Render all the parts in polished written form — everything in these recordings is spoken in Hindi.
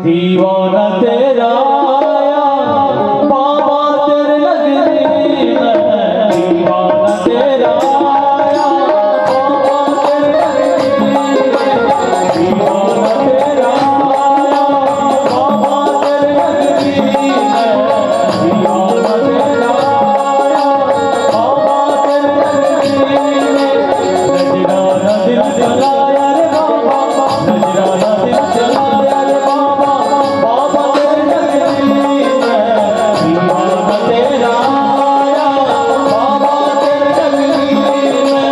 दीवाना तेरा आया बाबा तेरे नगरी में, दीवाना तेरा आया बाबा तेरे नगरी में, दीवाना तेरा आया बाबा तेरे नगरी में, दीवाना तेरा आया बाबा तेरे नगरी में। नजराना दिल जलाया रे बाबा, नजराना दिल जलाया रे बाबा, बाबा तेरे नगरी में, दीवाना तेरा आया बाबा तेरे नगरी में।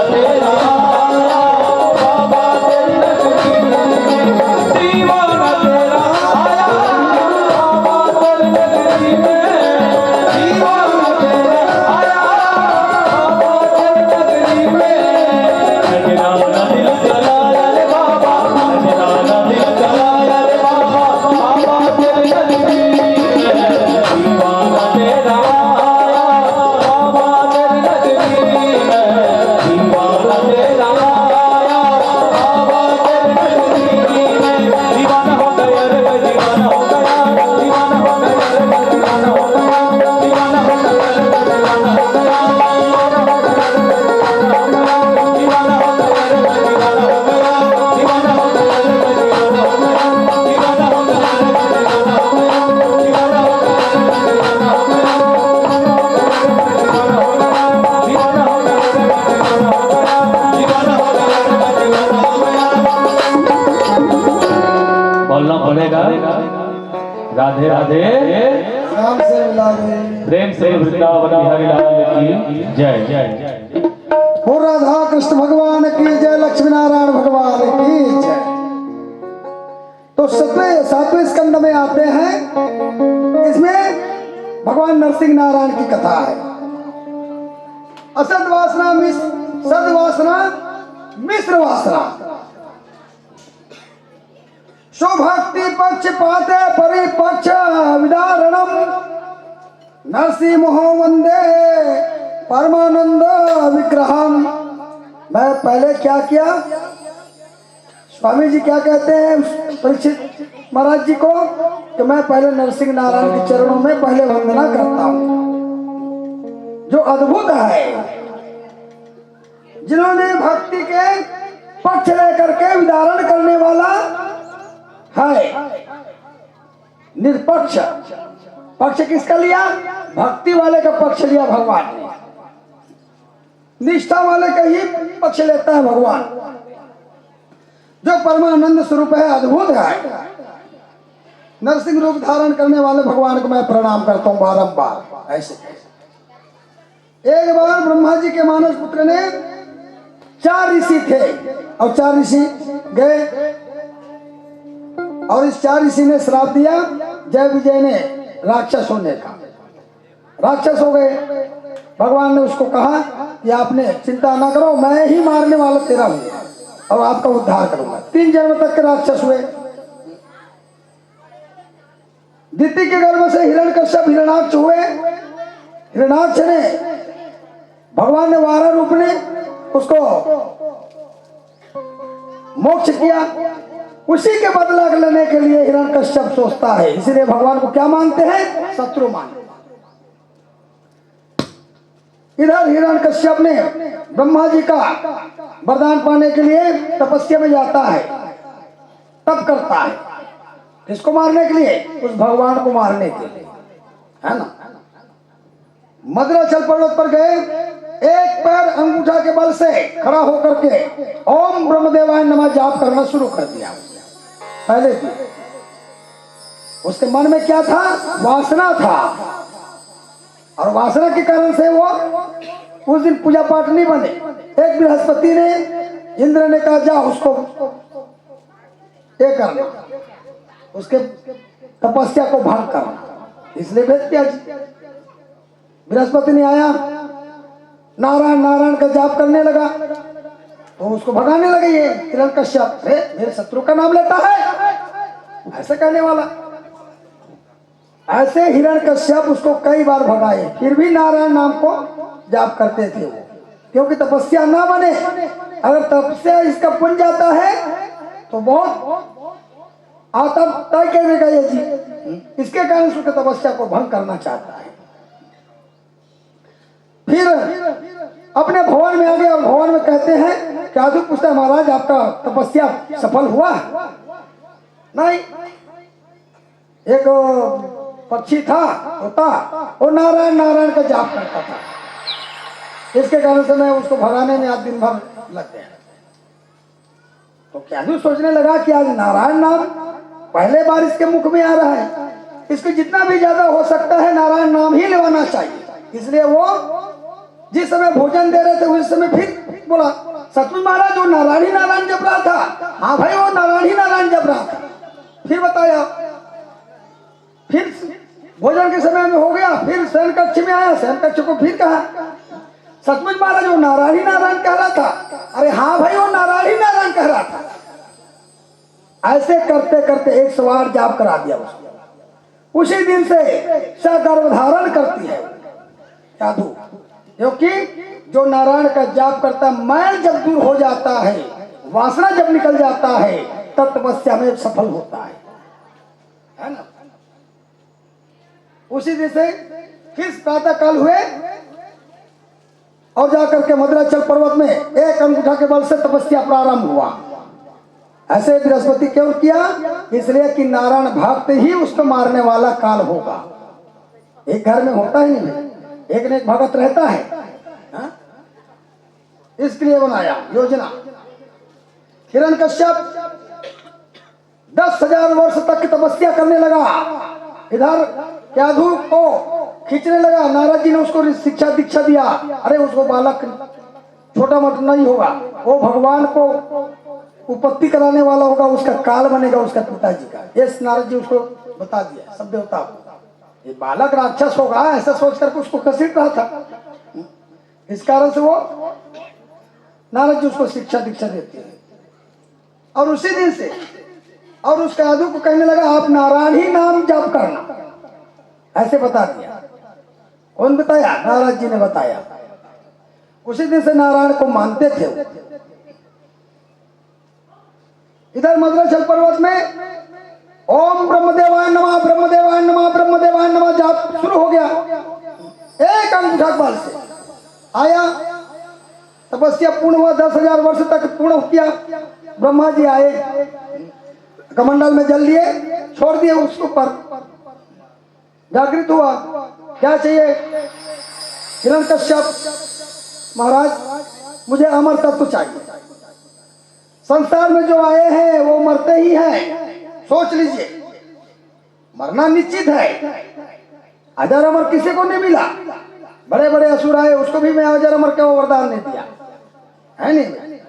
तेरा बोलना पड़ेगा। राधे राधे, राम से मिला दे। प्रेम से वृंदावन बिहारी लाल की जय जय। हो राधा कृष्ण भगवान की जय, लक्ष्मी नारायण भगवान की जय। तो सातवें स्कंद में आते हैं, इसमें भगवान नरसिंह नारायण की कथा है। असद वासना सद वासना मिश्र वासना, शोभक्ति पक्ष पाते परिपक्ष विदारणम, नरसिंह वंदे परमानंद विग्रहम। मैं पहले क्या किया, स्वामी जी क्या कहते हैं परीक्षित महाराज जी को, कि मैं पहले नरसिंह नारायण के चरणों में पहले वंदना करता हूं, जो अद्भुत है, जिन्होंने भक्ति के पक्ष लेकर के विदारण करने वाला है। निष्पक्ष पक्ष किसका लिया, भक्ति वाले का पक्ष लिया भगवान ने, निष्ठा वाले का ही पक्ष लेता है भगवान, जो परमानंद स्वरूप है, अद्भुत है। नरसिंह रूप धारण करने वाले भगवान को मैं प्रणाम करता हूं बारंबार। ऐसे एक बार ब्रह्मा जी के मानस पुत्र ने, 4 ऋषि थे और 4 ऋषि गए, और इस 4 ऋषि ने श्राप दिया जय विजय ने राक्षस होने का। राक्षस हो गए। भगवान ने उसको कहा कि आपने चिंता ना करो, मैं ही मारने वाला तेरा हूं और आपका उद्धार करूंगा। 3 जन्म तक के राक्षस हुए। दिति के गर्भ से हिरण्यकश्यप हिरणाक्ष हुए। हिरणाक्ष ने भगवान ने वारा रूप ने उसको मोक्ष किया। उसी के बदला लेने के लिए हिरण्यकश्यप सोचता है, इसलिए भगवान को क्या मानते हैं, शत्रु मानते। इधर हिरण्यकश्यप ने ब्रह्मा जी का वरदान पाने के लिए तपस्या में जाता है, तप करता है, किसको मारने के लिए, उस भगवान को मारने के लिए, है ना। मद्राचल पर्वत पर गए, एक पैर अंगूठा के बल से खड़ा होकर के ओम ब्रह्मदेवाय नमः जाप करना शुरू कर दिया। पहले भी उसके मन में क्या था, वासना था, और वासना के कारण से वो उस दिन पूजा पाठ नहीं बने। एक बृहस्पति ने, इंद्र ने कहा जा उसको ये करना, उसके तपस्या को भंग करना, इसलिए भेज दिया। बृहस्पति ने आया, नारायण नारायण का जाप करने लगा, तो उसको भगाने लगे। ये हिरण्यकश्यप मेरे शत्रु का नाम लेता है, ऐसे कहने वाला। ऐसे हिरण्यकश्यप उसको कई बार भगाए, फिर भी नारायण नाम को जाप करते थे वो, क्योंकि तपस्या ना बने। अगर तपस्या इसका बन जाता है तो बहुत आता तय कहने का ये जी, इसके कारण उसके तपस्या को भंग करना चाहता है। फिर अपने भवन में आ गए, और भवन में कहते हैं, क्या तू पूछता है महाराज आपका तपस्या सफल हुआ? नहीं। एक पक्षी था, होता, वो नारायण नारायण का जाप करता था, इसके कारण से मैं उसको भगाने में आज दिन भर लग गया। तो क्या सोचने लगा कि आज नारायण नाम पहले बार इसके मुख में आ रहा है, इसको जितना भी ज्यादा हो सकता है नारायण नाम ही लेवाना चाहिए। इसलिए वो जिस समय भोजन दे रहे थे उस समय फिर बोला, सचमुच महाराज वो नारायण ही नारायण जप रहा था? हाँ भाई वो नारायण ही नारायण जप रहा था। फिर बताया, फिर भोजन के समय में हो गया, फिर शयन कक्ष में आया, शयन कक्ष को फिर कहा, सचमुच महाराज वो नारायण ही नारायण कह रहा था? अरे हाँ भाई वो नारायण ही नारायण कह रहा था। ऐसे करते करते 100 बार जाप करा दिया उसको। उसी दिन से गर्भ धारण करती है साधु, क्योंकि जो नारायण का जाप करता है, मैल जब दूर हो जाता है, वासना जब निकल जाता है, तब तपस्या में सफल होता है ना। उसी दिन से फिर प्रातः काल हुए और जाकर के मद्राचल पर्वत में एक अंगूठा के बल से तपस्या प्रारंभ हुआ। ऐसे बृहस्पति क्यों किया? इसलिए कि नारायण भक्त ही उसको मारने वाला काल होगा। एक घर में होता ही नहीं, एक न एक भगत रहता है, हा? इसके लिए बनाया योजना। हिरण्यकश्यप 10,000 वर्ष तक की तपस्या करने लगा। इधर क्याधु को खींचने लगा। नारद जी ने उसको शिक्षा दीक्षा दिया। अरे उसको बालक छोटा मोटा नहीं होगा, वो भगवान को उपत्ति कराने वाला होगा, उसका काल बनेगा उसका पिताजी का। ये नारद जी उसको बता दिया सब देवता को। ये बालक राक्षस होगा ऐसा सोच करके उसको घसीट रहा था। इस कारण से वो नारद जी उसको शिक्षा दीक्षा देते हैं। और उसी दिन से और उस साधु को कहने लगा आप नारायण ही नाम जप करना, ऐसे बता दिया। कौन बताया? नारद जी ने बताया। उसी दिन से नारायण को मानते थे। इधर मद्राचल पर्वत में ओम ब्रह्मदेवाय नमः ब्रह्मदेवाय नमः ब्रह्मदेवाय नमः जाप शुरू हो गया। एक अंगूठा बल से आया, तपस्या पूर्ण हुआ। 10,000 वर्ष तक पूर्ण किया। ब्रह्मा जी आए, कमंडल में जल लिए, छोड़ दिए उसको पर। जागृत हुआ, क्या चाहिए? हिरण्यकश्यप महाराज मुझे अमर तत्व चाहिए। संसार में जो आए हैं वो मरते ही हैं, सोच लीजिए मरना निश्चित है। अजर अमर किसी को नहीं मिला। बड़े बड़े असुर आए, उसको भी मैं अजर अमर का वरदान नहीं दिया है। नहीं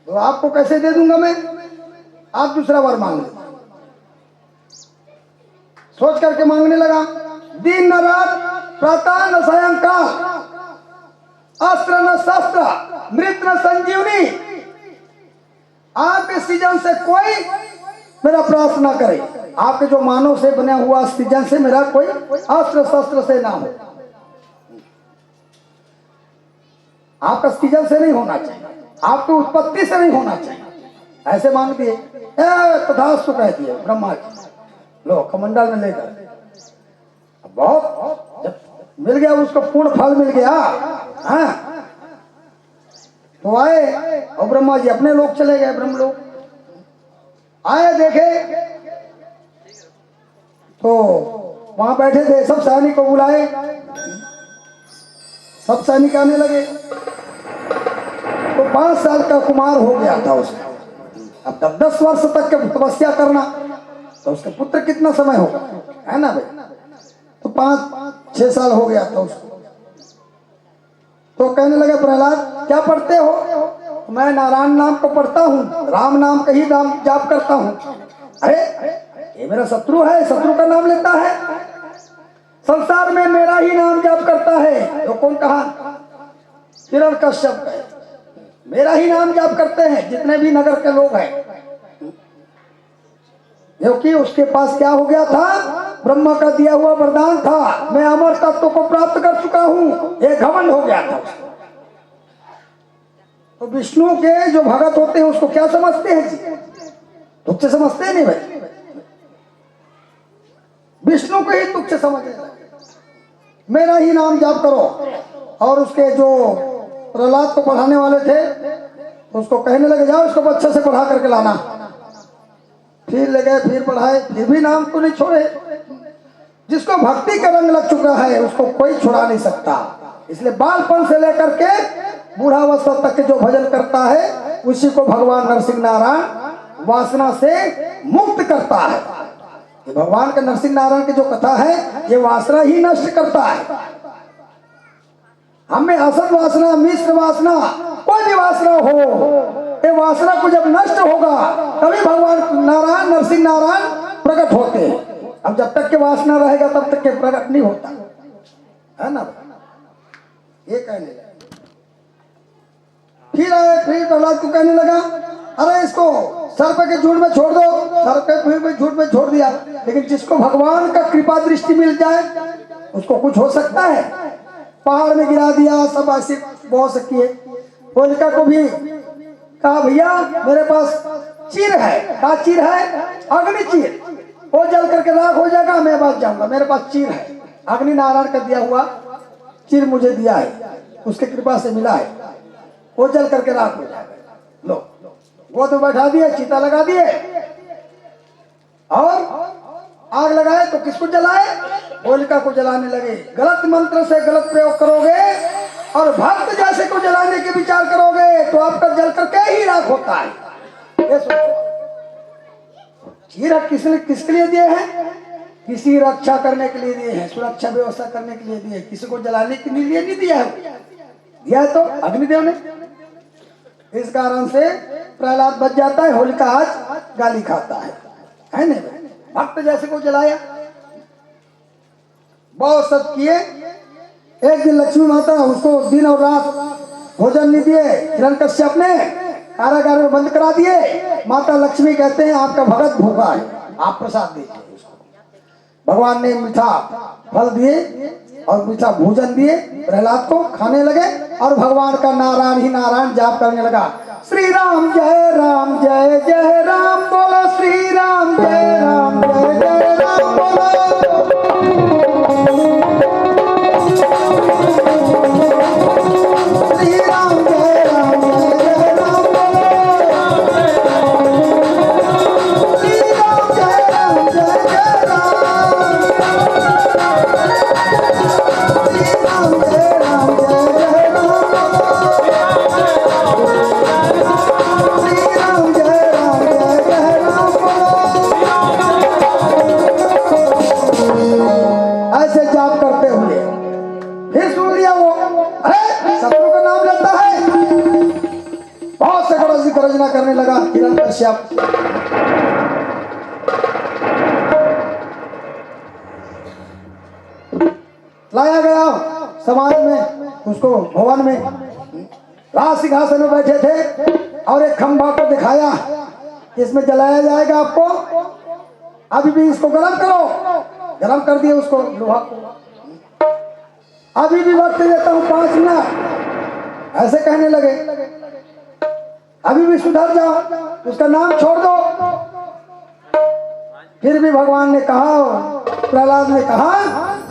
तो आपको कैसे दे दूंगा मैं? आप दूसरा वर मांग लो। सोच करके मांगने लगा। दिन न रात, प्रातः न सायंकाल, अस्त्र न शस्त्र, मृत न संजीवनी, आपके सृजन से कोई मेरा प्रयास ना करे। आपके जो मानव से बना हुआ सृजन से मेरा कोई अस्त्र शस्त्र से ना हो। आपका सृजन से नहीं होना चाहिए, आपकी उत्पत्ति से नहीं होना चाहिए, ऐसे मांग दिए। तथास्तु कह दिए ब्रह्मा जी। लो कमंडल में लेकर बहुत जब मिल गया उसको पूर्ण फल मिल गया। हाँ तो आए और ब्रह्मा जी अपने लोग चले गए। ब्रह्म लोग आए, देखे तो वहां बैठे थे, सब सैनिक को बुलाए। सब सैनिक आने लगे। तो 5 साल का कुमार हो गया था उसका। अब तब 10 वर्ष तक के तपस्या करना तो उसका पुत्र कितना समय होगा, है ना भाई? तो 5-6 साल हो गया था उसको। तो कहने लगे प्रहलाद क्या पढ़ते हो? मैं नारायण नाम को पढ़ता हूँ, राम नाम का ही नाम जाप करता हूँ। अरे ये मेरा शत्रु है, शत्रु का नाम लेता है, संसार में मेरा ही नाम जाप करता है। तो कौन कहा? हिरण्यकश्यप है, मेरा ही नाम जाप करते हैं जितने भी नगर के लोग हैं। क्योंकि उसके पास क्या हो गया था? ब्रह्मा का दिया हुआ वरदान था, मैं अमर तत्व को प्राप्त कर चुका हूं, ये घमंड हो गया था। तो विष्णु के जो भगत होते हैं उसको क्या समझते हैं जी? तुच्छ समझते नहीं भाई, विष्णु को ही तुच्छ समझते हैं। मेरा ही नाम जाप करो। और उसके जो प्रहलाद को पढ़ाने वाले थे उसको कहने लगे जाओ इसको अच्छे से पढ़ा करके लाना। फिर ले गए, फिर पढ़ाए, फिर भी नाम को नहीं छोड़े। जिसको भक्ति का रंग लग चुका है उसको कोई छुड़ा नहीं सकता। इसलिए बालपन से लेकर के बूढ़ावस्था तक जो भजन करता है उसी को भगवान नरसिंह नारायण वासना से मुक्त करता है। ये भगवान का नरसिंह नारायण की जो कथा है ये वासना ही नष्ट करता है। हमें असत वासना, मिश्र वासना, कोई भी वासना हो, ये वासना को जब नष्ट होगा तभी भगवान नारायण नरसिंह नारायण प्रकट होते हैं। अब जब तक के वासना रहेगा तब तक के प्रकट नहीं होता है ना। ये कहने लगा। फिर आए, फिर प्रहलाद को कहने लगा अरे इसको सर्प के झूठ में छोड़ दो। सर्प के झूठ में छोड़ दिया, लेकिन जिसको भगवान का कृपा दृष्टि मिल जाए उसको कुछ हो सकता है। पहाड़ में गिरा दिया, सब ऐसे बहुत से किए। होलिका को भी कहा भैया मेरे पास चीर है। क्या चीर है? अग्नि चीर। वो जल करके राख हो जाएगा, मैं बच जाऊंगा, मेरे पास चीर है। अग्नि नारायण का दिया हुआ चीर मुझे दिया है, उसके कृपा से मिला है, वो जल करके राख हो जाएगा। लो वो तो बैठा दिए, चीता लगा दिए और आग लगाए तो किसको जलाए? होलिका को जलाने लगे। गलत मंत्र से गलत प्रयोग करोगे और भक्त जैसे को जलाने के विचार करोगे तो आपका जल करके ही राख होता है। ये सोचो। हीरा किसने किसके लिए दिए हैं? किसी रक्षा करने के लिए दिए हैं, सुरक्षा व्यवस्था करने के लिए दिए, किसी को जलाने के लिए नहीं दिया है। दिया है तो अग्निदेव ने। इस कारण से प्रहलाद बच जाता है, होलिका आज गाली खाता है नहीं? भक्त जैसे को जलाया, बहुत सब किए। एक दिन लक्ष्मी माता उसको दिन और रात भोजन नहीं दिए, हिरण्यकश्यप ने कारागार में बंद करा दिए। माता लक्ष्मी कहते हैं आपका भगत भूखा है, आप प्रसाद दीजिए उसको। भगवान ने मीठा फल दिए और मीठा भोजन दिए, प्रहलाद को खाने लगे और भगवान का नारायण ही नारायण जाप करने लगा। श्री राम जय जय राम बोलो, श्री राम जय राम बोलो। श्री राम जय राम बोलो। श्री राम जय राम जय राम। श्री राम जय राम जय राम। श्री राम जय राम जय राम बोलो। ऐसे जाप करते हुए फिर सुन लिया वो, अरे शत्रु का नाम लेता है। बहुत से गरज गर्जना करने लगा हिरण्यकश्यप। लाया गया समाज में, उसको भवन में, राज सिंहासन में बैठे थे और एक खंभा को दिखाया, इसमें जलाया जाएगा आपको, अभी भी इसको गरम करो। गरम कर दिए उसको, लोहा को। अभी भी वक्त देता हूँ 5 मिनट, ऐसे कहने लगे। अभी भी सुधर जाओ, उसका नाम छोड़ दो। फिर भी भगवान ने कहा, प्रहलाद ने कहा,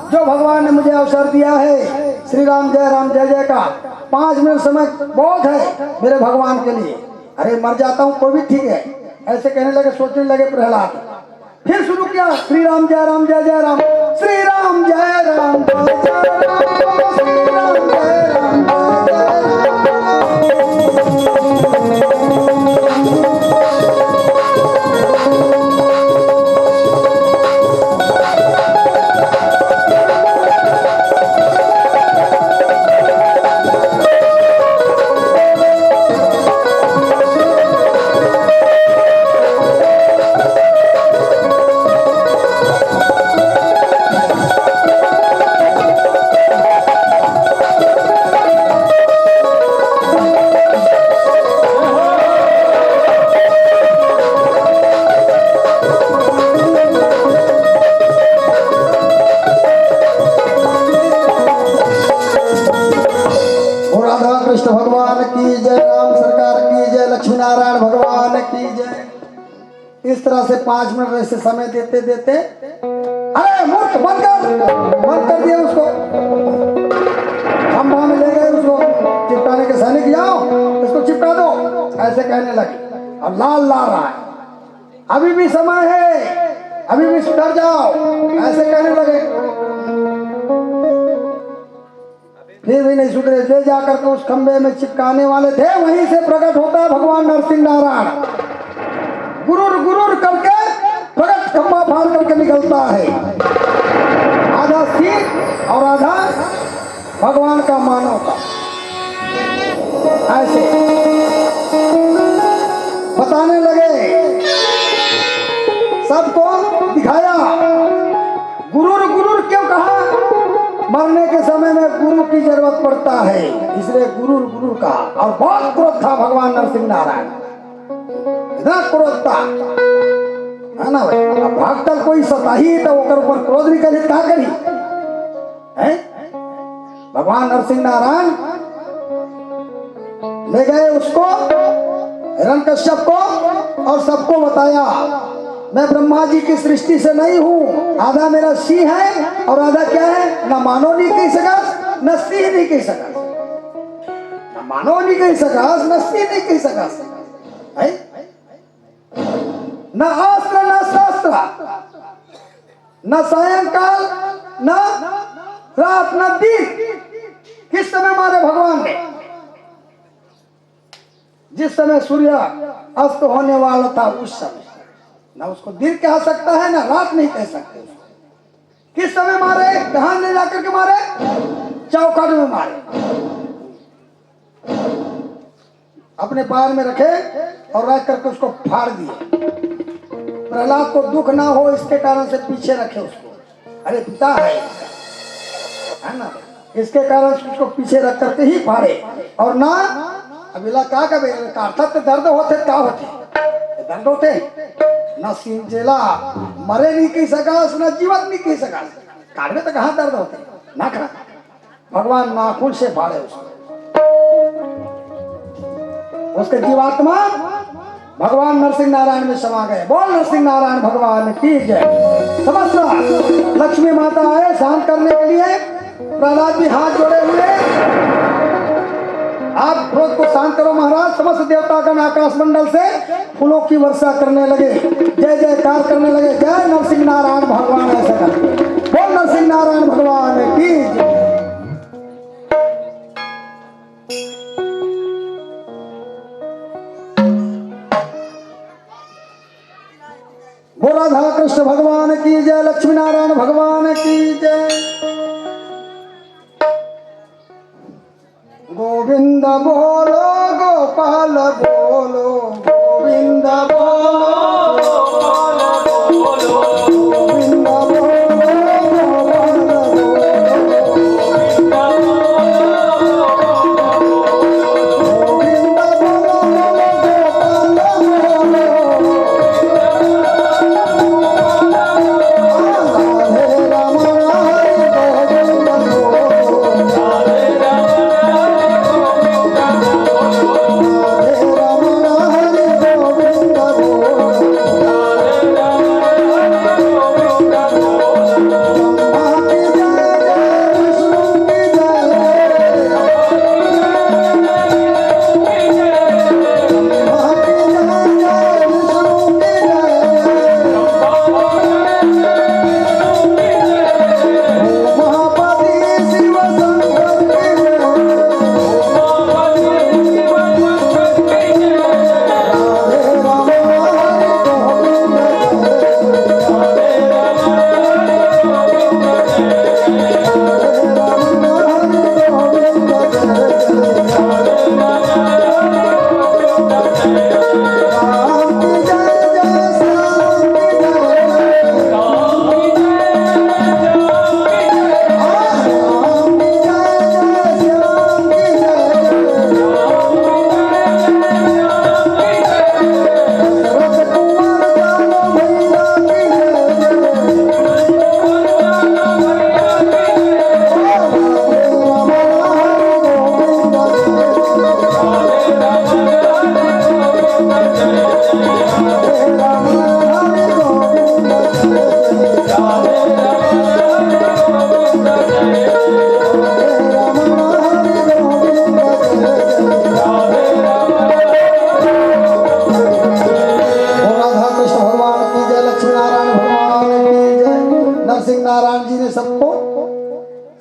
जो भगवान ने मुझे अवसर दिया है श्री राम जय जय का, 5 मिनट समय बहुत है मेरे भगवान के लिए। अरे मर जाता हूँ कोई भी ठीक है, ऐसे कहने लगे, सोचने लगे प्रहलाद। फिर शुरू किया, श्री राम जय राम जय राम, श्री राम जय राम जय राम, श्री राम जय राम जय भगवान की जय, राम सरकार की जय, लक्ष्मी नारायण भगवान की जय। इस तरह से 5 मिनट ऐसे समय देते देते, अरे मूर्ख बंद कर दिया उसको। खंभा में ले गए उसको, चिपकाने के सैनिक जाओ इसको चिपका दो, ऐसे कहने लगे। और लाल ला रहा है, अभी भी समय है, अभी भी सुधर जाओ, ऐसे कहने लगे। फिर भी नहीं सुधरे, ले जाकर के उस खंबे में चिपकाने वाले थे, वहीं से प्रकट होता है भगवान नरसिंह नारायण। गुरुर गुरुर करके प्रकट खंबा फाड़ करके निकलता है, आधा सिंह और आधा भगवान का मानव का। ऐसे बताने लगे, सबको दिखाया। गुरुर गुरुर क्यों कहा? मरने के समय में गुरु की जरूरत पड़ता है, इसलिए गुरुर गुरुर कहा। और बहुत क्रोध था भगवान नरसिंह नारायण, इतना क्रोध था, है ना भाई। अब भक्तल कोई सताही तो ओकर ऊपर क्रोध भी करी, क्या करी है? भगवान नरसिंह नारायण ले गए उसको, हिरण्यकश्यप को, और सबको बताया, मैं ब्रह्मा जी की सृष्टि से नहीं हूँ, आधा मेरा सिंह है और आधा क्या है, न मानो नहीं कही सकस, न सिंह नहीं कही सकस, न मानो नहीं कही सकस, न सिंह नहीं कही सकस, न अस्त्र न शस्त्र, न सायंकाल न रात न दिन। किस समय मारे भगवान ने? जिस समय सूर्य अस्त होने वाला था, उस समय ना उसको दिन कह सकता है ना रात नहीं कह सकते उसको। किस समय मारे, कहां ले जाकर के मारे, चौखट में मारे, अपने पैर में रखे और रख करके उसको फाड़ दिए। प्रहलाद को दुख ना हो इसके कारण से पीछे रखे उसको, अरे पिता है ना, इसके कारण उसको पीछे रख करके ही फाड़े। और ना अबिला का काटत तो दर्द होते, क्या होते दर्द होते ना, सिंजेला मरे नहीं कह सका, ना जीवन नहीं कह सका, काटने तो कहाँ दर्द होते ना खा। भगवान नाखून से फाड़े उसको, उसके जीवात्मा भगवान नरसिंह नारायण में समा गए। बोल नरसिंह नारायण भगवान की जय। समस्त लक्ष्मी माता आए शांत करने के लिए, प्रहलाद भी हाथ जोड़े हुए, आप क्रोध को शांत करो महाराज। समस्त देवतागण आकाश मंडल से फूलों की वर्षा करने लगे, जय जयकार करने लगे, जय नरसिंह नारायण भगवान, ऐसा करके बोल नरसिंह नारायण भगवान की जय। बोल राधा कृष्ण भगवान की जय, लक्ष्मी नारायण भगवान की जय। गोविंद बोलो गोपाल बोलो, गोविंद बोलो गोविंद बोलो गोपाल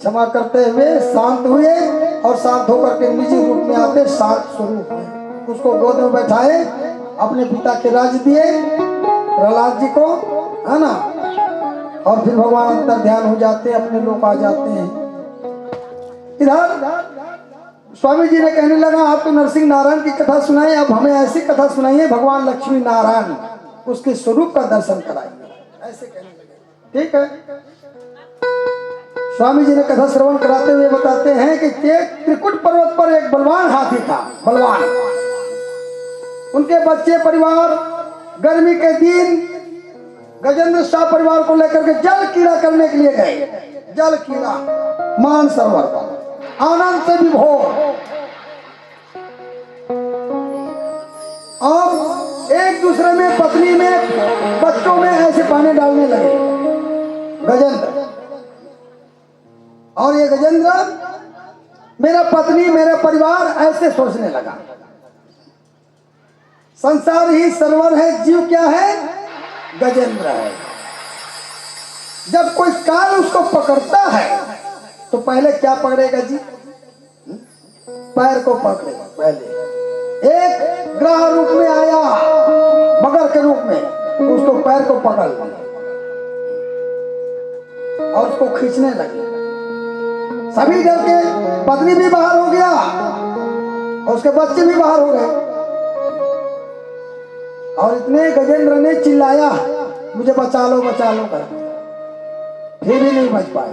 क्षमा करते हुए शांत हुए और शांत होकर के निजी रूप में आते शांत स्वरूप में उसको गोद में बैठाए, अपने पिता के राज दिए प्रहलाद जी को, है ना। और फिर भगवान अंतर ध्यान हो जाते, अपने लोग आ जाते हैं। इधर स्वामी जी ने कहने लगा आप तो नरसिंह नारायण की कथा सुनाए, अब हमें ऐसी कथा सुनाइए भगवान लक्ष्मी नारायण उसके स्वरूप का दर्शन कराइए, ऐसे कहने लगे। ठीक है, स्वामी जी ने कथा श्रवण कराते हुए बताते हैं कि त्रिकुट पर्वत पर एक बलवान हाथी था, बलवान। उनके बच्चे परिवार गर्मी के दिन गजेंद्र शाह परिवार को लेकर के जल कीड़ा करने के लिए गए। जल कीड़ा मान सरोवर पर आनंद से विभोर, और एक दूसरे में पत्नी में बच्चों में ऐसे पानी डालने लगे गजेंद्र। और ये गजेंद्र मेरा पत्नी मेरा परिवार ऐसे सोचने लगा। संसार ही सरवर है, जीव क्या है, गजेंद्र है। जब कोई काल उसको पकड़ता है तो पहले क्या पकड़ेगा जी, पैर को पकड़ेगा। पहले एक ग्रह रूप में आया, मगर के रूप में, उसको पैर को पकड़ लिया और उसको खींचने लगे। सभी डर के, पत्नी भी बाहर हो गया और उसके बच्चे भी बाहर हो गए। और इतने गजेंद्र ने चिल्लाया मुझे बचा लो कर, फिर भी नहीं बच पाए।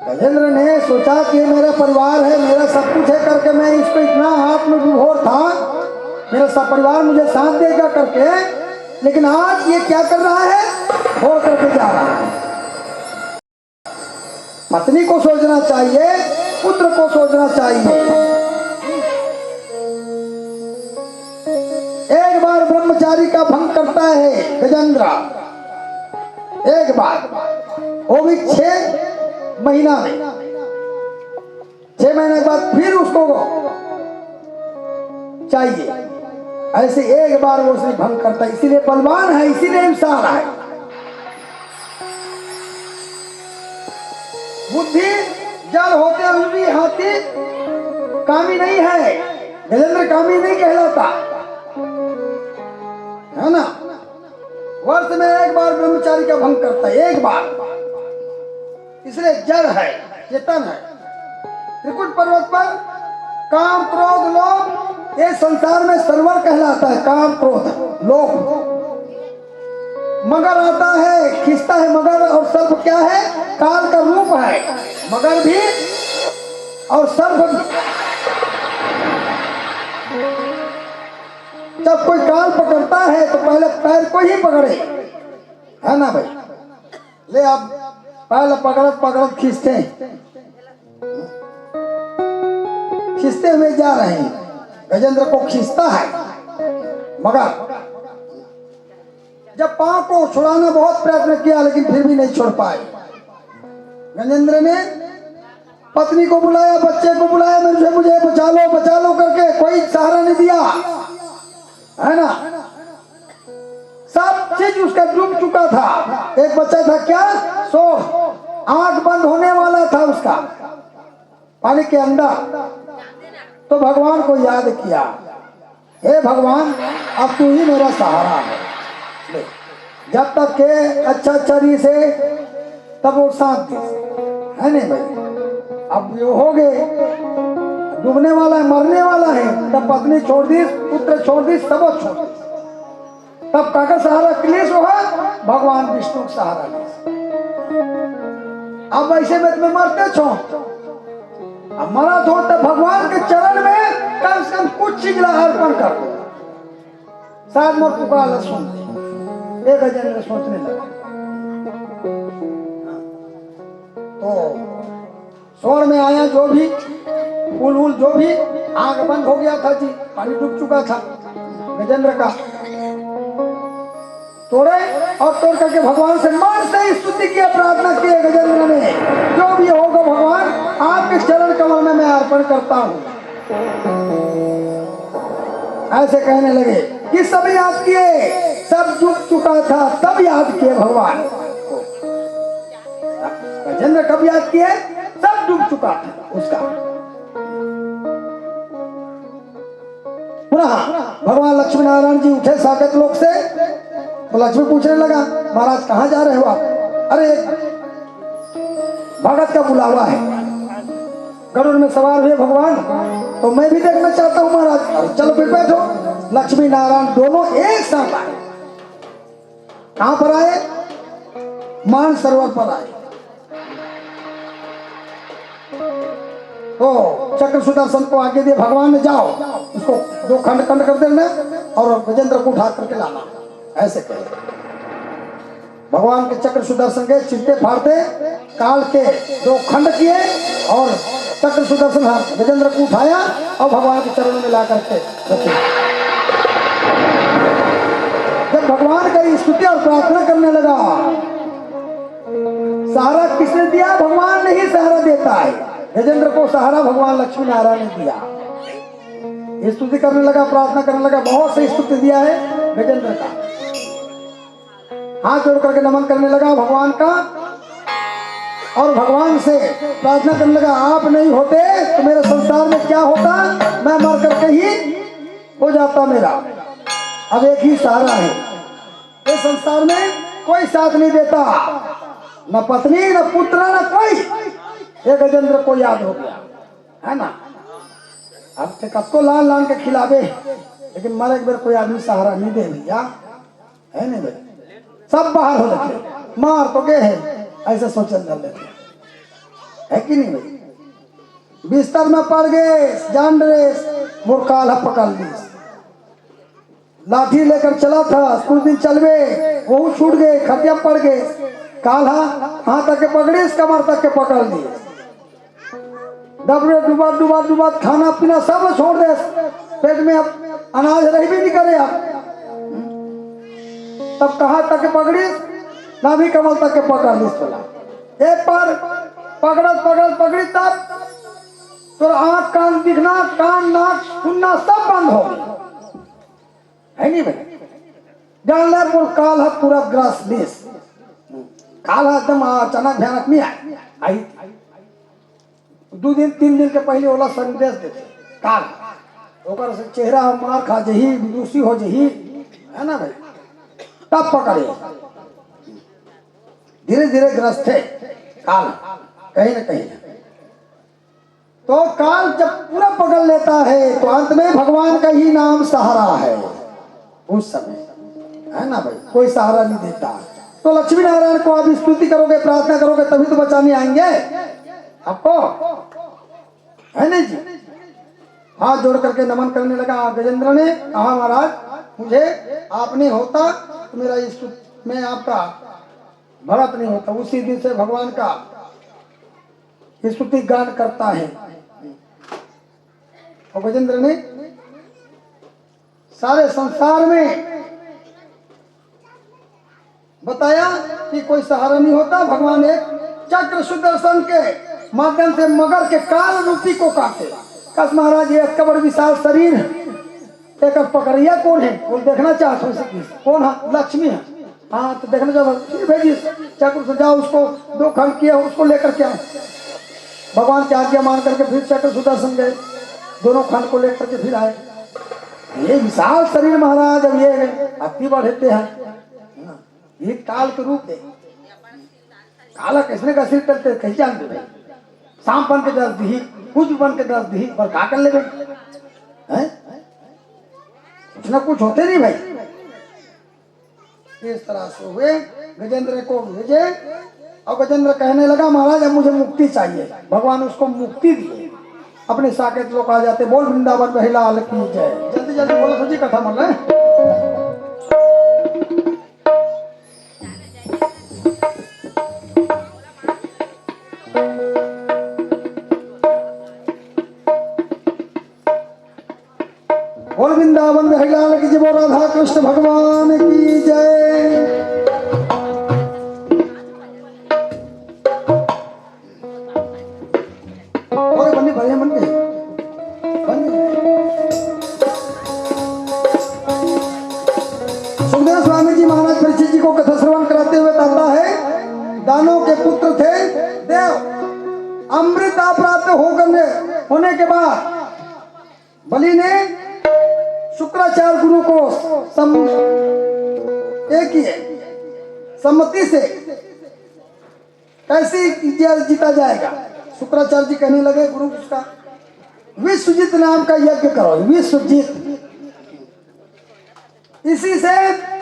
गजेंद्र ने सोचा कि मेरा परिवार है, मेरा सब कुछ है करके मैं इसको इतना आत्मविभोर था, मेरा सब परिवार मुझे साथ देगा करके, लेकिन आज ये क्या कर रहा है, छोड़ करके जा रहा है। पत्नी को सोचना चाहिए, पुत्र को सोचना चाहिए। एक बार ब्रह्मचारी का भंग करता है गजेंद्र, एक बार, वो भी 6 महीना में। 6 महीने के बाद फिर उसको चाहिए। ऐसे एक बार वो उसने भंग करता है, इसीलिए बलवान है, इसीलिए इंसान है। बुद्धि जड़ होते हुए भी हाथी कामी नहीं है। गजेंद्र कामी नहीं कहलाता है ना। वर्ष में एक बार ब्रह्मचारी का भंग करता है, एक बार, इसलिए जड़ है, चेतन है। त्रिकुट पर्वत पर काम क्रोध लोभ, ये संसार में सर्वर कहलाता है। काम क्रोध लोभ, मगर आता है, खींचता है मगर, और सर्प क्या है, काल का रूप है। मगर भी और सर्प भी। जब कोई काल पकड़ता है तो पहले पैर को ही पकड़े, है ना भाई। ले अब पहले पकड़त खींचते हुए जा रहे हैं। गजेंद्र को खींचता है मगर जब पांव को छुड़ाना बहुत प्रयत्न किया, लेकिन फिर भी नहीं छोड़ पाए। गजेंद्र ने पत्नी को बुलाया, बच्चे को बुलाया, मुझे बचा लो करके, कोई सहारा नहीं दिया, है ना। सब चीज उसका डूब चुका था। एक बच्चा था क्या, सो आंख बंद होने वाला था उसका पानी के अंदर। तो भगवान को याद किया, हे भगवान अब तू ही मेरा सहारा है। जब तक के अच्छा री से तब वो शांति है नहीं भाई। अब ये हो गए, डूबने वाला है, मरने वाला है, तब पत्नी छोड़ दी, पुत्र छोड़ दी, सब छोड़ दी। तब काका सहारा क्लेश हुआ, भगवान विष्णु का सहारा ले। अब ऐसे में तुम्हें मरते छो, अब मरा तो भगवान के चरण में कम से कम कुछ चीज अर्पण कर दो, शायद मोर पुकार सुन। एक गजेंद्र सोचने लगा। तो स्वर में आया जो भी फूल जो भी, आंख बंद हो गया था जी, पानी डूब चुका था गजेंद्र का। तोड़े और तोड़ करके भगवान से मन से स्तुति की, प्रार्थना की गजेंद्र ने, जो भी होगा भगवान आपके चरण कमल में मैं अर्पण करता हूँ। ऐसे कहने लगे कि सब याद किए, सब डूब चुका था तब याद किए भगवान। गजेंद्र कब याद किए, सब डूब चुका था उसका। पुनः भगवान लक्ष्मी नारायण जी उठे साकेत लोक से। तो लक्ष्मी पूछने लगा, महाराज कहाँ जा रहे हो आप? अरे भगत का बुलावा है, गरुड़ में सवार हुए भगवान, तो मैं भी देखना चाहता हूँ महाराज। चलो फिर बैठो। लक्ष्मी नारायण दोनों एक साथ आए। कहां पर आए? मान सरोवर पर आए। तो चक्र सुदर्शन को आगे दिए भगवान ने, जाओ उसको 2 खंड कर देना और गजेंद्र को उठा करके लाना, ऐसे कहे। भगवान के चक्र सुदर्शन के चिट्टे फाड़ते, काल के 2 खंड किए और चक्र सुदर्शन गजेंद्र को उठाया और भगवान के चरणों में ला करके रखे। जब भगवान का स्तुति और प्रार्थना करने लगा, सहारा किसने दिया? भगवान ने ही सहारा देता है। गजेंद्र को सहारा भगवान लक्ष्मी नारायण ने दिया। स्तुति करने लगा, प्रार्थना करने लगा, बहुत से स्तुति दिया है गजेंद्र का। हाथ जोड़ करके नमन करने लगा भगवान का और भगवान से प्रार्थना करने लगा, आप नहीं होते तो मेरे संसार में क्या होता, मैं मर करके ही हो जाता मेरा। अब एक ही सहारा है। इस संसार में कोई साथ नहीं देता, न पत्नी न पुत्र न कोई। ये गजेंद्र को याद हो गया है ना। अब तक को लान लान के खिलावे, लेकिन मरे बेर कोई आदमी सहारा नहीं दे भैया, है नहीं भाई। सब बाहर हो जाते, मार तो गए है, ऐसे सोचल कर लेते है कि नहीं भाई। बिस्तर में पड़ गए, जान रहे मुरकाल पकड़ ली, लाठी लेकर चला था, कुछ दिन चल गए, वो छूट गए, खटिया पड़ गए, काला हाथ तक के पकड़े, कमर तक के पकड़ लिए, डबरे डुबा डुबा डुबा, खाना पीना सब छोड़ दे, पेट में अब अनाज रह भी नहीं करे आप। तब कहाँ तक के पकड़ी, नाभि कमल तक के पकड़ ली, एक बार पकड़त पकड़त पकड़ी, तब तो आंख कान दिखना, कान नाक सुनना सब बंद हो गया, है नहीं भाई। जान ले काल है पूरा ग्रास देश, काल है एकदम अचानक भयानक नहीं आई। 2 दिन 3 दिन के पहले ओला संदेश देते काल, ओकर से चेहरा मार खा जही, विदुषी हो जही, है ना भाई। तब पकड़े, धीरे धीरे ग्रस्त है काल कहीं ना कहीं। तो काल जब पूरा पकड़ लेता है तो अंत में भगवान का ही नाम सहारा है उस समय, है ना भाई। कोई सहारा नहीं देता। तो लक्ष्मी नारायण को आप स्तुति करोगे, प्रार्थना करोगे, तभी तो बचाने आएंगे आपको, है नहीं जी। हाथ जोड़ करके नमन करने लगा गजेंद्र ने। कहा महाराज मुझे आप नहीं होता तो मेरा मैं आपका भरत नहीं होता। उसी दिन से भगवान का स्तुति गान करता है। और गजेंद्र ने सारे संसार में बताया कि कोई सहारा नहीं होता, भगवान एक चक्र सुदर्शन के माध्यम से मगर के काल रूपी को काटे। कस महाराज ये कबर विशाल शरीर एक पकड़िया कौन है, वो देखना चाहते हो कौन है, लक्ष्मी है। हाँ तो देखना चाहते भेजी चक्र से जाओ, उसको 2 खंड किया, उसको लेकर के आओ। भगवान की आज्ञा मान करके फिर चक्र सुदर्शन गए, दोनों खंड को लेकर के फिर आए। ये विशाल शरीर महाराज अब ये अति बढ़ते हैं, ये काल के रूप है। काला किसने का सिर करते कहीं जानते भाई। सांप बन के दस दी, कुछ बन के दस दी, और क्या कर ले भाई, कुछ ना कुछ होते नहीं भाई। इस तरह से हुए, गजेंद्र को भेजे और गजेंद्र कहने लगा महाराज अब मुझे मुक्ति चाहिए। भगवान उसको मुक्ति दिए। अपने साकेत लोग आ जाते, बोल वृंदावन में लाल की जय। जल्दी जल्दी बोलो सजी, कथा मन रहे। बोल वृंदावन में लाल की जय, बोल राधा कृष्ण भगवान की जय। सुखदेव स्वामी जी महाराज परीक्षित जी को कथा श्रवण कराते हुए कहता है, दानों के पुत्र थे देव। अमृत प्राप्त होने के बाद बलि ने शुक्राचार्य गुरु को सम्मति से कैसे जीता जाएगा। शुक्राचार्य जी कहने लगे गुरु उसका विश्वजीत नाम का यज्ञ करो। विश्वजीत, इसी से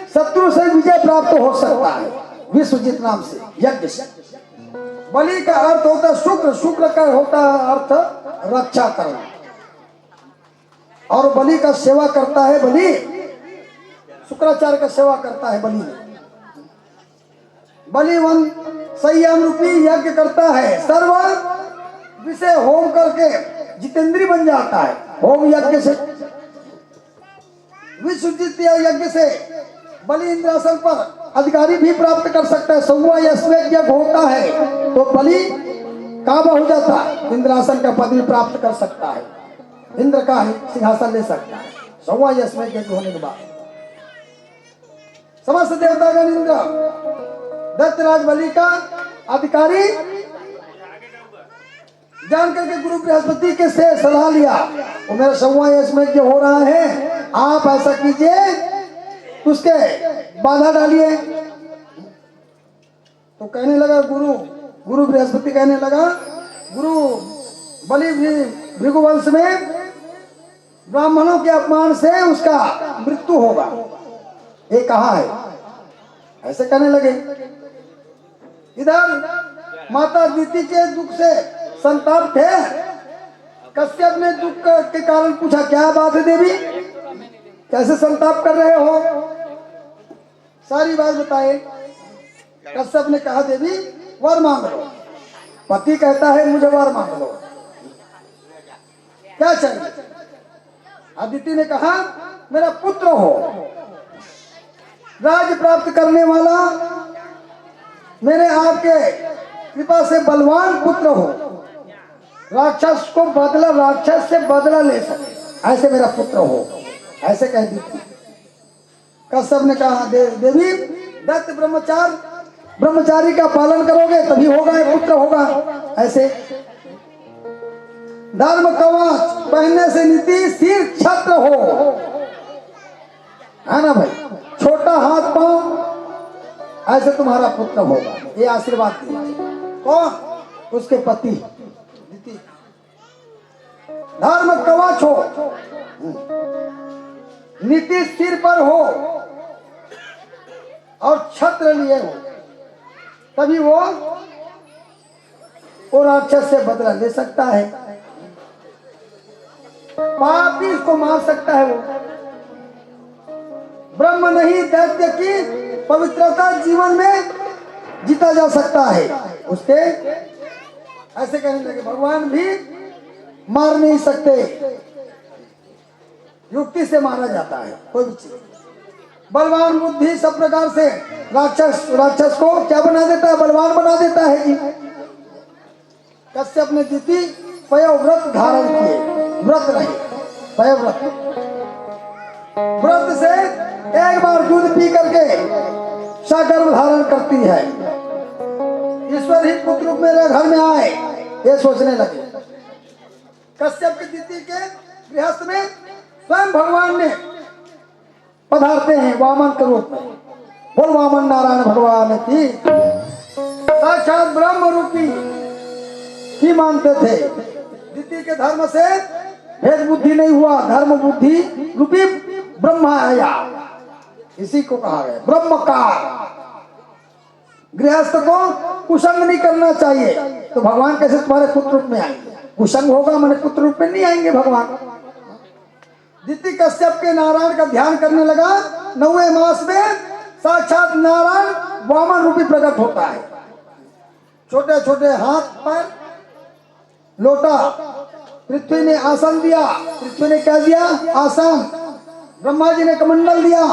शत्रु से विजय प्राप्त हो सकता है। विश्वजीत नाम से यज्ञ से। बलि का अर्थ होता है शुक्र, शुक्र का होता है अर्थ रक्षा करना, और बलि का सेवा करता है बलि, शुक्राचार्य का सेवा करता है बलि। बलिवन संयम रूपी यज्ञ करता है, सर्व विषय होम करके जितेंद्री बन जाता है। होम यज्ञ से, विश्वजीत यज्ञ से बलि इंद्रासन पर अधिकारी भी प्राप्त कर सकता है। 100वां यज्ञ होता है तो बलि काबा हो जाता है, इंद्रासन का पद भी प्राप्त कर सकता है, इंद्र का सिंहासन ले सकता है 100वां यज्ञ होने के बाद। समस्त देवतागण इंद्र दत्तराज बलि का अधिकारी जान करके गुरु बृहस्पति के से सलाह लिया, वो मेरा 100वां यज्ञ हो रहा है, आप ऐसा कीजिए उसके बाधा डालिए। तो कहने लगा गुरु बृहस्पति कहने लगा, गुरु बलि भृगुवंश में ब्राह्मणों के अपमान से उसका मृत्यु होगा, ये कहा है, ऐसे कहने लगे। इधर माता दीति के दुख से संताप थे। कश्यप ने दुख के कारण पूछा, क्या बात है देवी, कैसे संताप कर रहे हो, सारी बात बताए। कश्यप ने कहा, देवी वर मांग लो। पति कहता है मुझे वर मांग लो, क्या चाहिए। अदिति ने कहा, मेरा पुत्र हो, राज्य प्राप्त करने वाला, मेरे आपके कृपा से बलवान पुत्र हो, राक्षस से बदला ले सके, ऐसे मेरा पुत्र हो, ऐसे कह दी। कश्यप ने कहा, देवी दत्त ब्रह्मचारी का पालन करोगे तभी होगा, पुत्र होगा। ऐसे धर्म कवच पहनने से नीति सिर छत्र हो, है ना भाई, छोटा हाथ पांव, ऐसे तुम्हारा पुत्र होगा, ये आशीर्वाद दिया। कौन? उसके पति। धर्म कवच हो, नीति सिर पर हो और छत्र लिए हो, तभी वो राक्षस से बदला ले सकता है, पापी इसको मार सकता है। वो ब्रह्म नहीं दैत्य की पवित्रता जीवन में जीता जा सकता है उसके। ऐसे कहने लगे, भगवान भी मार नहीं सकते, युक्ति से मारा जाता है कोई भी चीज। बलवान बुद्धि सब प्रकार से राक्षस को क्या बना देता है, बलवान बना देता है जी। कश्यप ने दीति पयोव्रत धारण किए, व्रत रहे, पयोव्रत। व्रत से एक बार दूध पी करके सागर्भ धारण करती है, ईश्वर ही पुत्र रूप मेरे घर में आए, ये सोचने लगे। कश्यप की दीति के गृहस्थ में स्वयं भगवान ने पधारते हैं वामन के रूप में। बोल वामन नारायण भगवान की। साक्षात ब्रह्म रूपी ही मानते थे। दीति के धर्म से भेद बुद्धि नहीं हुआ, धर्म बुद्धि रूपी ब्रह्म आया, इसी को कहा गया ब्रह्मकार। गृहस्थ को कुसंग नहीं करना चाहिए, तो भगवान कैसे तुम्हारे पुत्र रूप में आएंगे? कुसंग होगा मैंने पुत्र रूप में नहीं आएंगे भगवान। दीति कश्यप के नारायण का ध्यान करने लगा। 9वें मास में साक्षात नारायण वामन रूपी प्रकट होता है। छोटे छोटे हाथ पर लोटा, पृथ्वी ने आसन दिया, पृथ्वी ने क्या दिया? आसन। ब्रह्मा जी ने कमंडल दिया,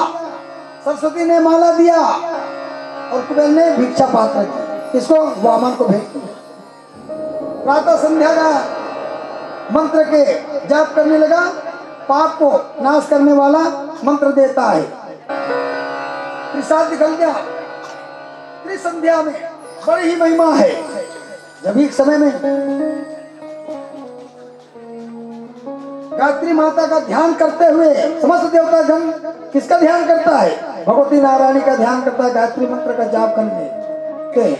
सरस्वती ने माला दिया और कुबेर ने भिक्षा पात्र दी। इसको वामन को भेज दिया। प्रातः संध्या का मंत्र के जाप करने लगा, पाप को नाश करने वाला मंत्र देता है। त्रिसात निकल गया। त्रिसंध्या में बड़ी ही महिमा है। जब एक समय में गायत्री माता का ध्यान करते हुए समस्त देवता गण किसका ध्यान करता है? भगवती नारायणी का ध्यान करता है। गायत्री मंत्र का जाप करने के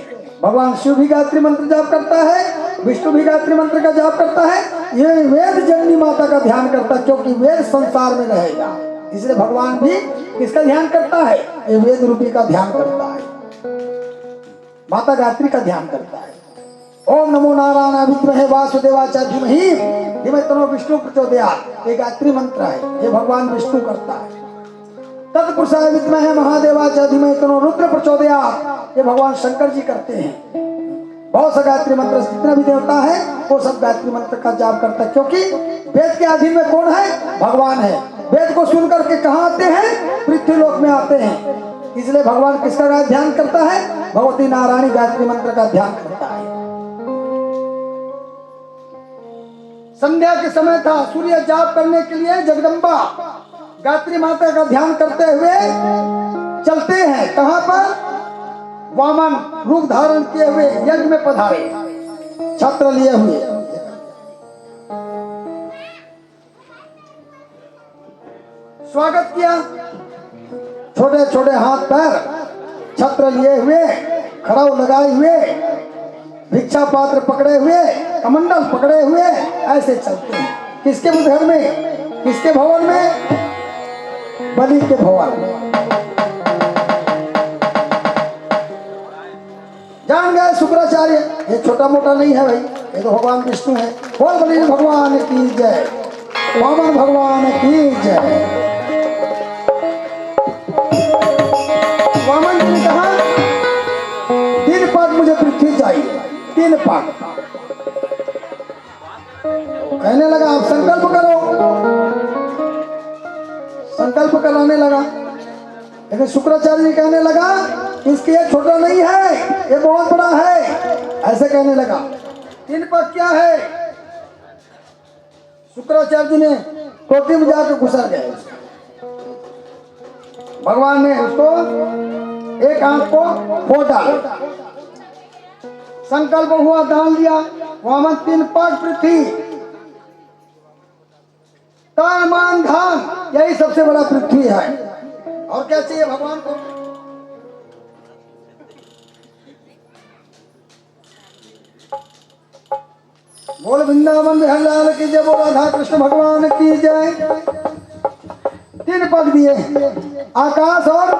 भगवान शिव भी गायत्री मंत्र जाप करता है, विष्णु भी गायत्री मंत्र का जाप करता है। ये वेद जननी माता का ध्यान करता है, क्योंकि वेद संसार में रहेगा, इसलिए भगवान भी किसका ध्यान करता है? ये वेद रूपी का ध्यान करता है, माता गायत्री का ध्यान करता है। ओम नमो नारायण विद्महे वासुदेवाय धीमहि धीमहि तन्नो विष्णु प्रचोदयात्, ये गायत्री मंत्र है, ये भगवान विष्णु करता है। तत्पुरुषाय विद्महे महादेवाय धीमहि तन्नो रुद्र प्रचोदयात्, ये भगवान शंकर जी करते हैं। बहुत सा गायत्री मंत्र जितना भी देवता है वो सब गायत्री मंत्र का जाप करता है, क्योंकि वेद के अधीन में कौन है? भगवान है। वेद को सुन करके कहाँ आते हैं? पृथ्वी लोक में आते हैं। इसलिए भगवान किसका ध्यान करता है? भगवती नारायणी गायत्री मंत्र का ध्यान करता है। संध्या के समय था, सूर्य जाप करने के लिए जगदम्बा गायत्री माता का ध्यान करते हुए चलते हैं। कहाँ पर? वामन रूप धारण किए हुए यज्ञ में पधारे, छत्र लिए हुए। स्वागत किया। छोटे छोटे हाथ पैर, छत्र लिए हुए, खड़ाऊ लगाए हुए, भिक्षा पात्र पकड़े हुए, कमंडल पकड़े हुए ऐसे चलते हैं। किसके घर में, किसके भवन में? बलि के भवन में। जान गए शुक्राचार्य, ये छोटा मोटा नहीं है भाई, ये तो भगवान विष्णु है। बोल बलि भगवान की जय, वामन भगवान की जय। वामन जी ने कहा 3 पाक मुझे पृथ्वी चाहिए, 3 पाक। कहने लगा आप संकल्प करो, संकल्प कराने लगा। लेकिन शुक्राचार्य जी कहने लगा इसके ये छोटा नहीं है, ये बहुत बड़ा है, ऐसे कहने लगा। 3 पाक क्या है? शुक्राचार्य जी ने कोठी में जाकर घुसा गए। भगवान ने उसको एक आंख को फोड़ डाला, संकल्प हुआ, दान दिया। वामन 3 पाक पृथ्वी, तान मान धान, यही सबसे बड़ा पृथ्वी है। और क्या चाहिए भगवान को? बोल वृंदावन बिहारी लाल की जय, बोल राधा कृष्ण भगवान की जय। 3 पग दिए, आकाश और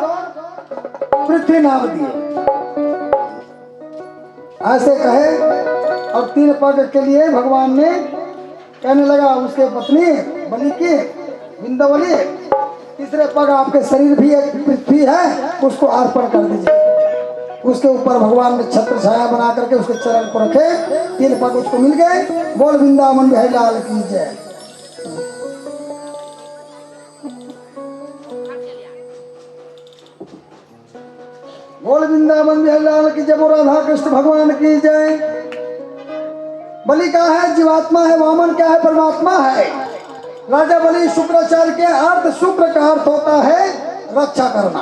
पृथ्वी नाम दिए, ऐसे कहे। और 3 पग के लिए भगवान ने कहने लगा उसके पत्नी बलि की, विंध्यवली, तीसरे पग आपके शरीर भी एक पृथ्वी है, उसको अर्पण कर दीजिए। उसके ऊपर भगवान ने छत्र छाया बना करके उसके चरण को रखे, 3 पग उसको मिल गए। बोल वृंदावन बिहारी लाल की जय। बोल वृंदावन बिहारी लाल की जय, बोल राधा कृष्ण भगवान की जय। बलि क्या है? जीवात्मा है। वामन क्या है? परमात्मा है। राजा बलि शुक्राचार्य के अर्थ, शुक्र का अर्थ होता है रक्षा करना।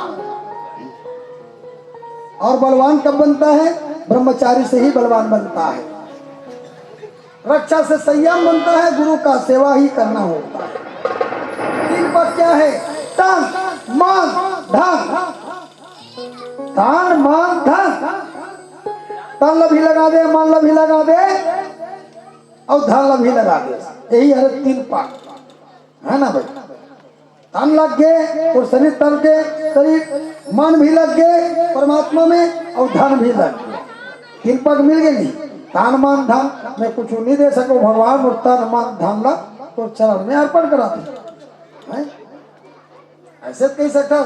और बलवान कब बनता है? ब्रह्मचारी से ही बलवान बनता है। रक्षा से संयम बनता है, गुरु का सेवा ही करना होता है। 3 पद क्या है? तन मन धन। तन मन धन, तन भी लगा दे, मन भी लगा दे और धन भी लगा दे, यही है 3 पाक, है ना भाई? तन लग गए और शरीर तन के, शरीर मन भी लग गए परमात्मा में और धन भी लग गए। 3 पग मिल गई, तन मन धन। मैं कुछ नहीं दे सकूं भगवान, और तन मन धन ला तो चरण में अर्पण करा दे, ऐसे कह सकता।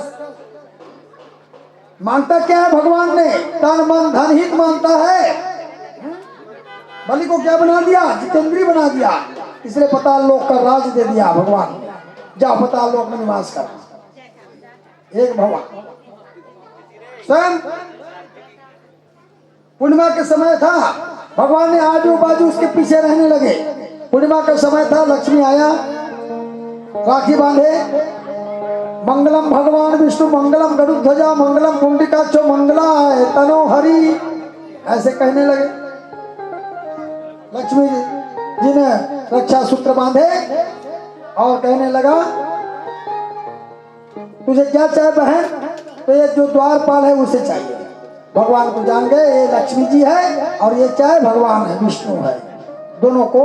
मानता क्या है भगवान ने? तन मन धन ही मानता है। बलि को क्या बना दिया? जितेंद्री बना दिया, इसलिए पाताल लोक का राज दे दिया भगवान। जाओ पाताल लोक में निवास कर। एक भगवान स्वयं पूर्णिमा के समय था, भगवान ने आजू बाजू उसके पीछे रहने लगे। पूर्णिमा का समय था, लक्ष्मी आया, राखी बांधे, मंगलम भगवान विष्णु, मंगलम गरुड़ध्वजा, मंगलम पुंडरीकाक्षो, मंगलाय तनो हरि, ऐसे कहने लगे। लक्ष्मी जी ने रक्षा सूत्र बांधे और कहने लगा तुझे क्या चाहिए बहन? तो ये जो द्वारपाल है उसे चाहिए। भगवान को जान गए ये लक्ष्मी जी है और ये चाहे भगवान है, विष्णु है, दोनों को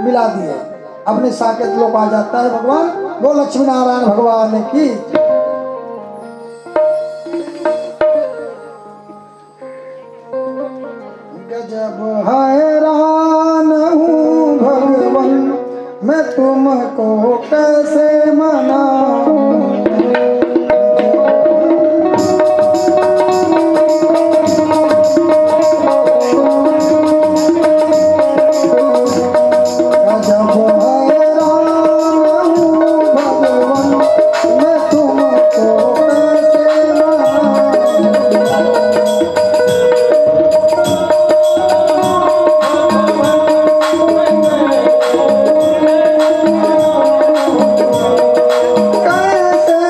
मिला दिए। अपने साकेत लोग आ जाता है भगवान। वो लक्ष्मी नारायण भगवान की। गजब हैरान हूँ भगवान, मैं तुमको कैसे मनाऊं। कैसे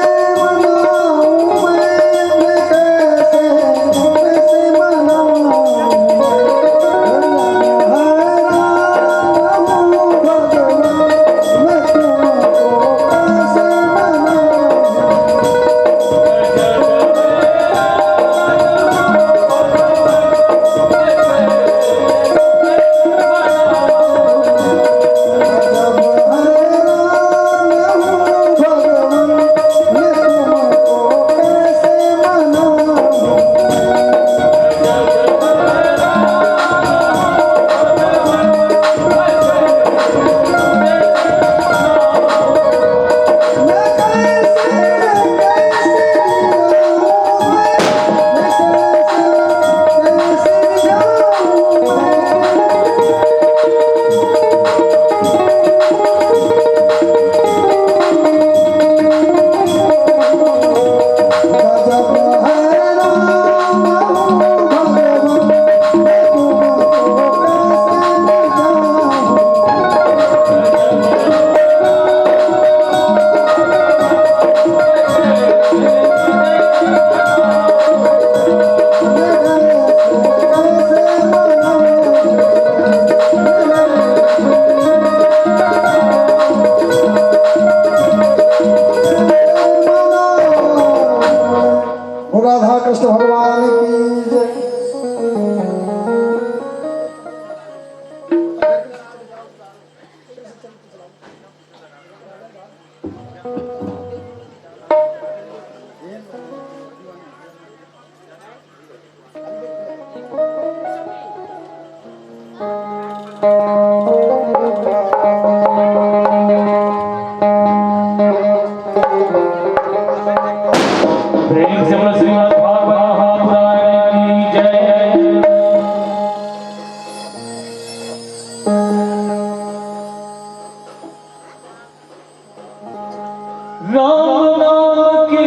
राम नाम की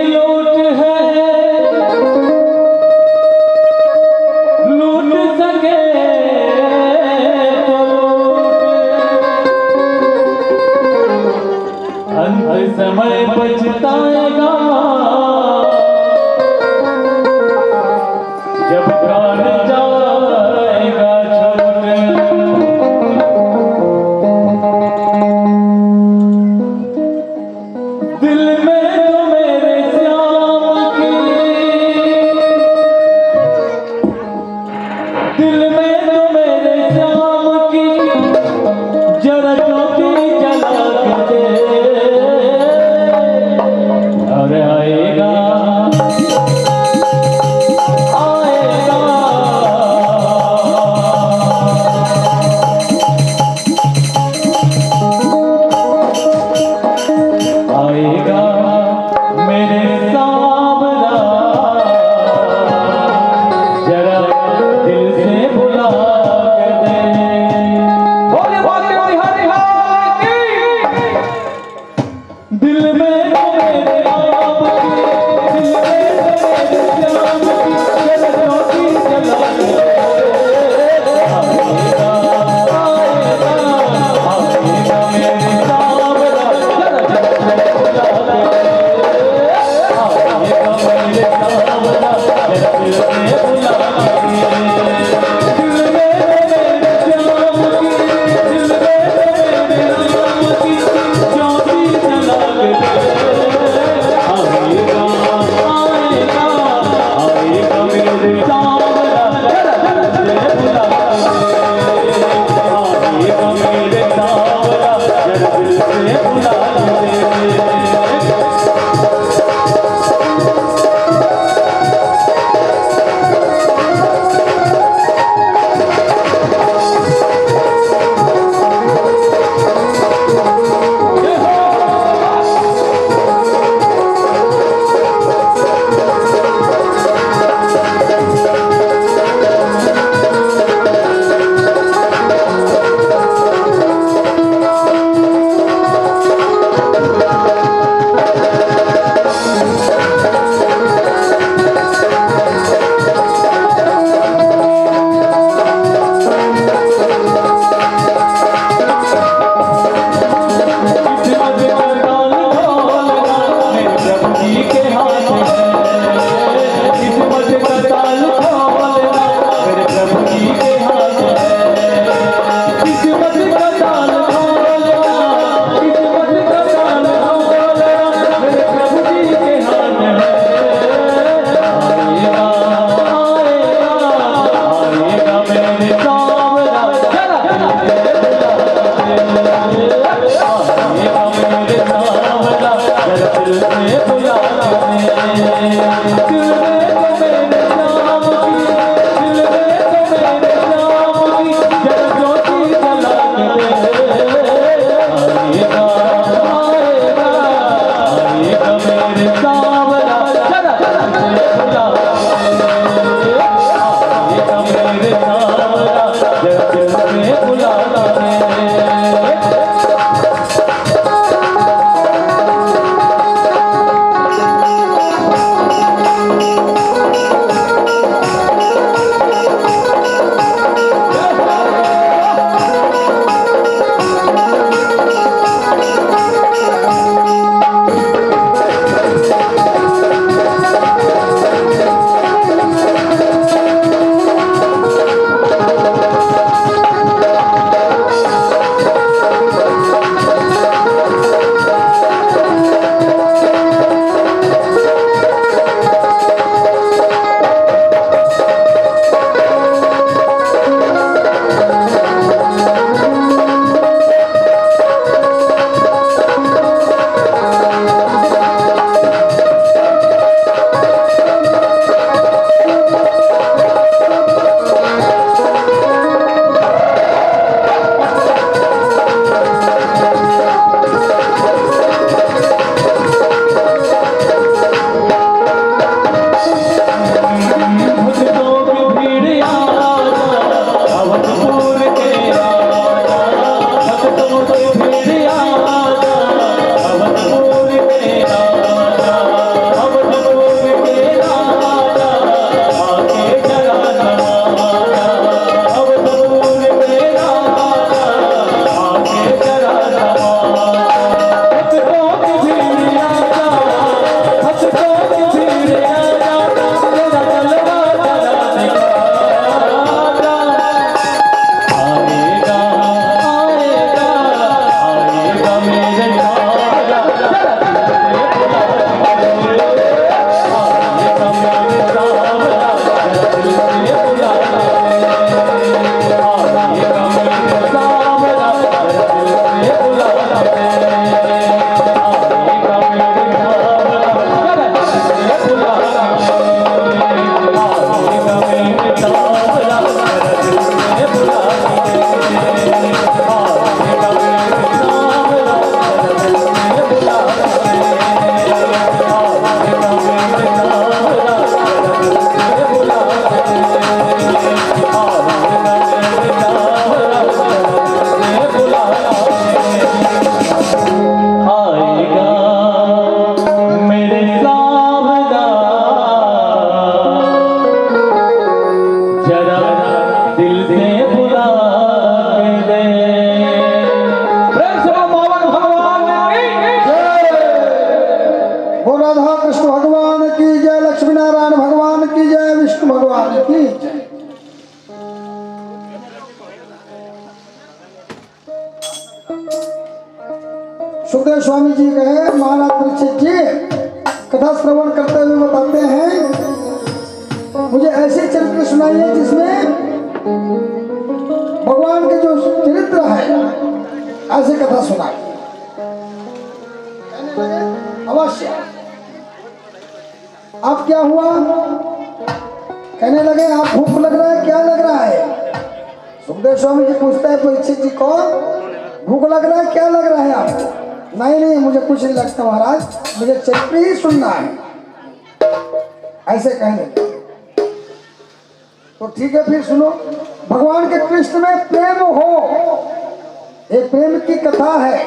लूट है, लूट सके तो लूट, अंत समय पछताएगा जब प्राण जाएगा छूट। दिल में तो मेरे श्याम की, दिल में तो मेरे श्याम की जरा ज्योति जला के दे, और आएगा आएगा मेरे सामना, जरा दिल से बुला कर दे। बोले बोले बिहारी लाल की। दिल में तो मेरे आप की, दिल में तो मेरे श्याम की जरा ज्योति जला के दे। आएगा आएगा आएगा मेरे सामना, जरा दिल से बुला कर दे। आएगा मेरे सामना, जरा दिल से बुला कर दे। दिल में मेरे श्याम की, दिल में मेरे राम की ज्योति जला के दे। आएगा आएगा आएगा मेरे सामना, जरा दिल से बुला कर दे। आएगा मेरे सामना, जरा दिल से बुला कर दे। भगवान की जय। सुखदेव स्वामी जी कहे, महाराज परीक्षित जी कथा श्रवण करते हुए बताते हैं, मुझे ऐसे चरित्र सुनाइए जिसमें भगवान के जो चरित्र है ऐसे कथा सुनाइए। कहने लगे अवश्य। अब क्या हुआ? कहने लगे आप भूख लग रहा है, क्या लग रहा है? सुखदेव स्वामी जी पूछते हैं परीक्षित जी को, भूख लग रहा है, क्या लग रहा है आपको? नहीं नहीं, मुझे कुछ नहीं लगता महाराज, मुझे चरित्र ही सुनना है, ऐसे कहने लगे। तो ठीक है फिर सुनो, भगवान के कृष्ण में प्रेम हो, ये प्रेम की कथा है।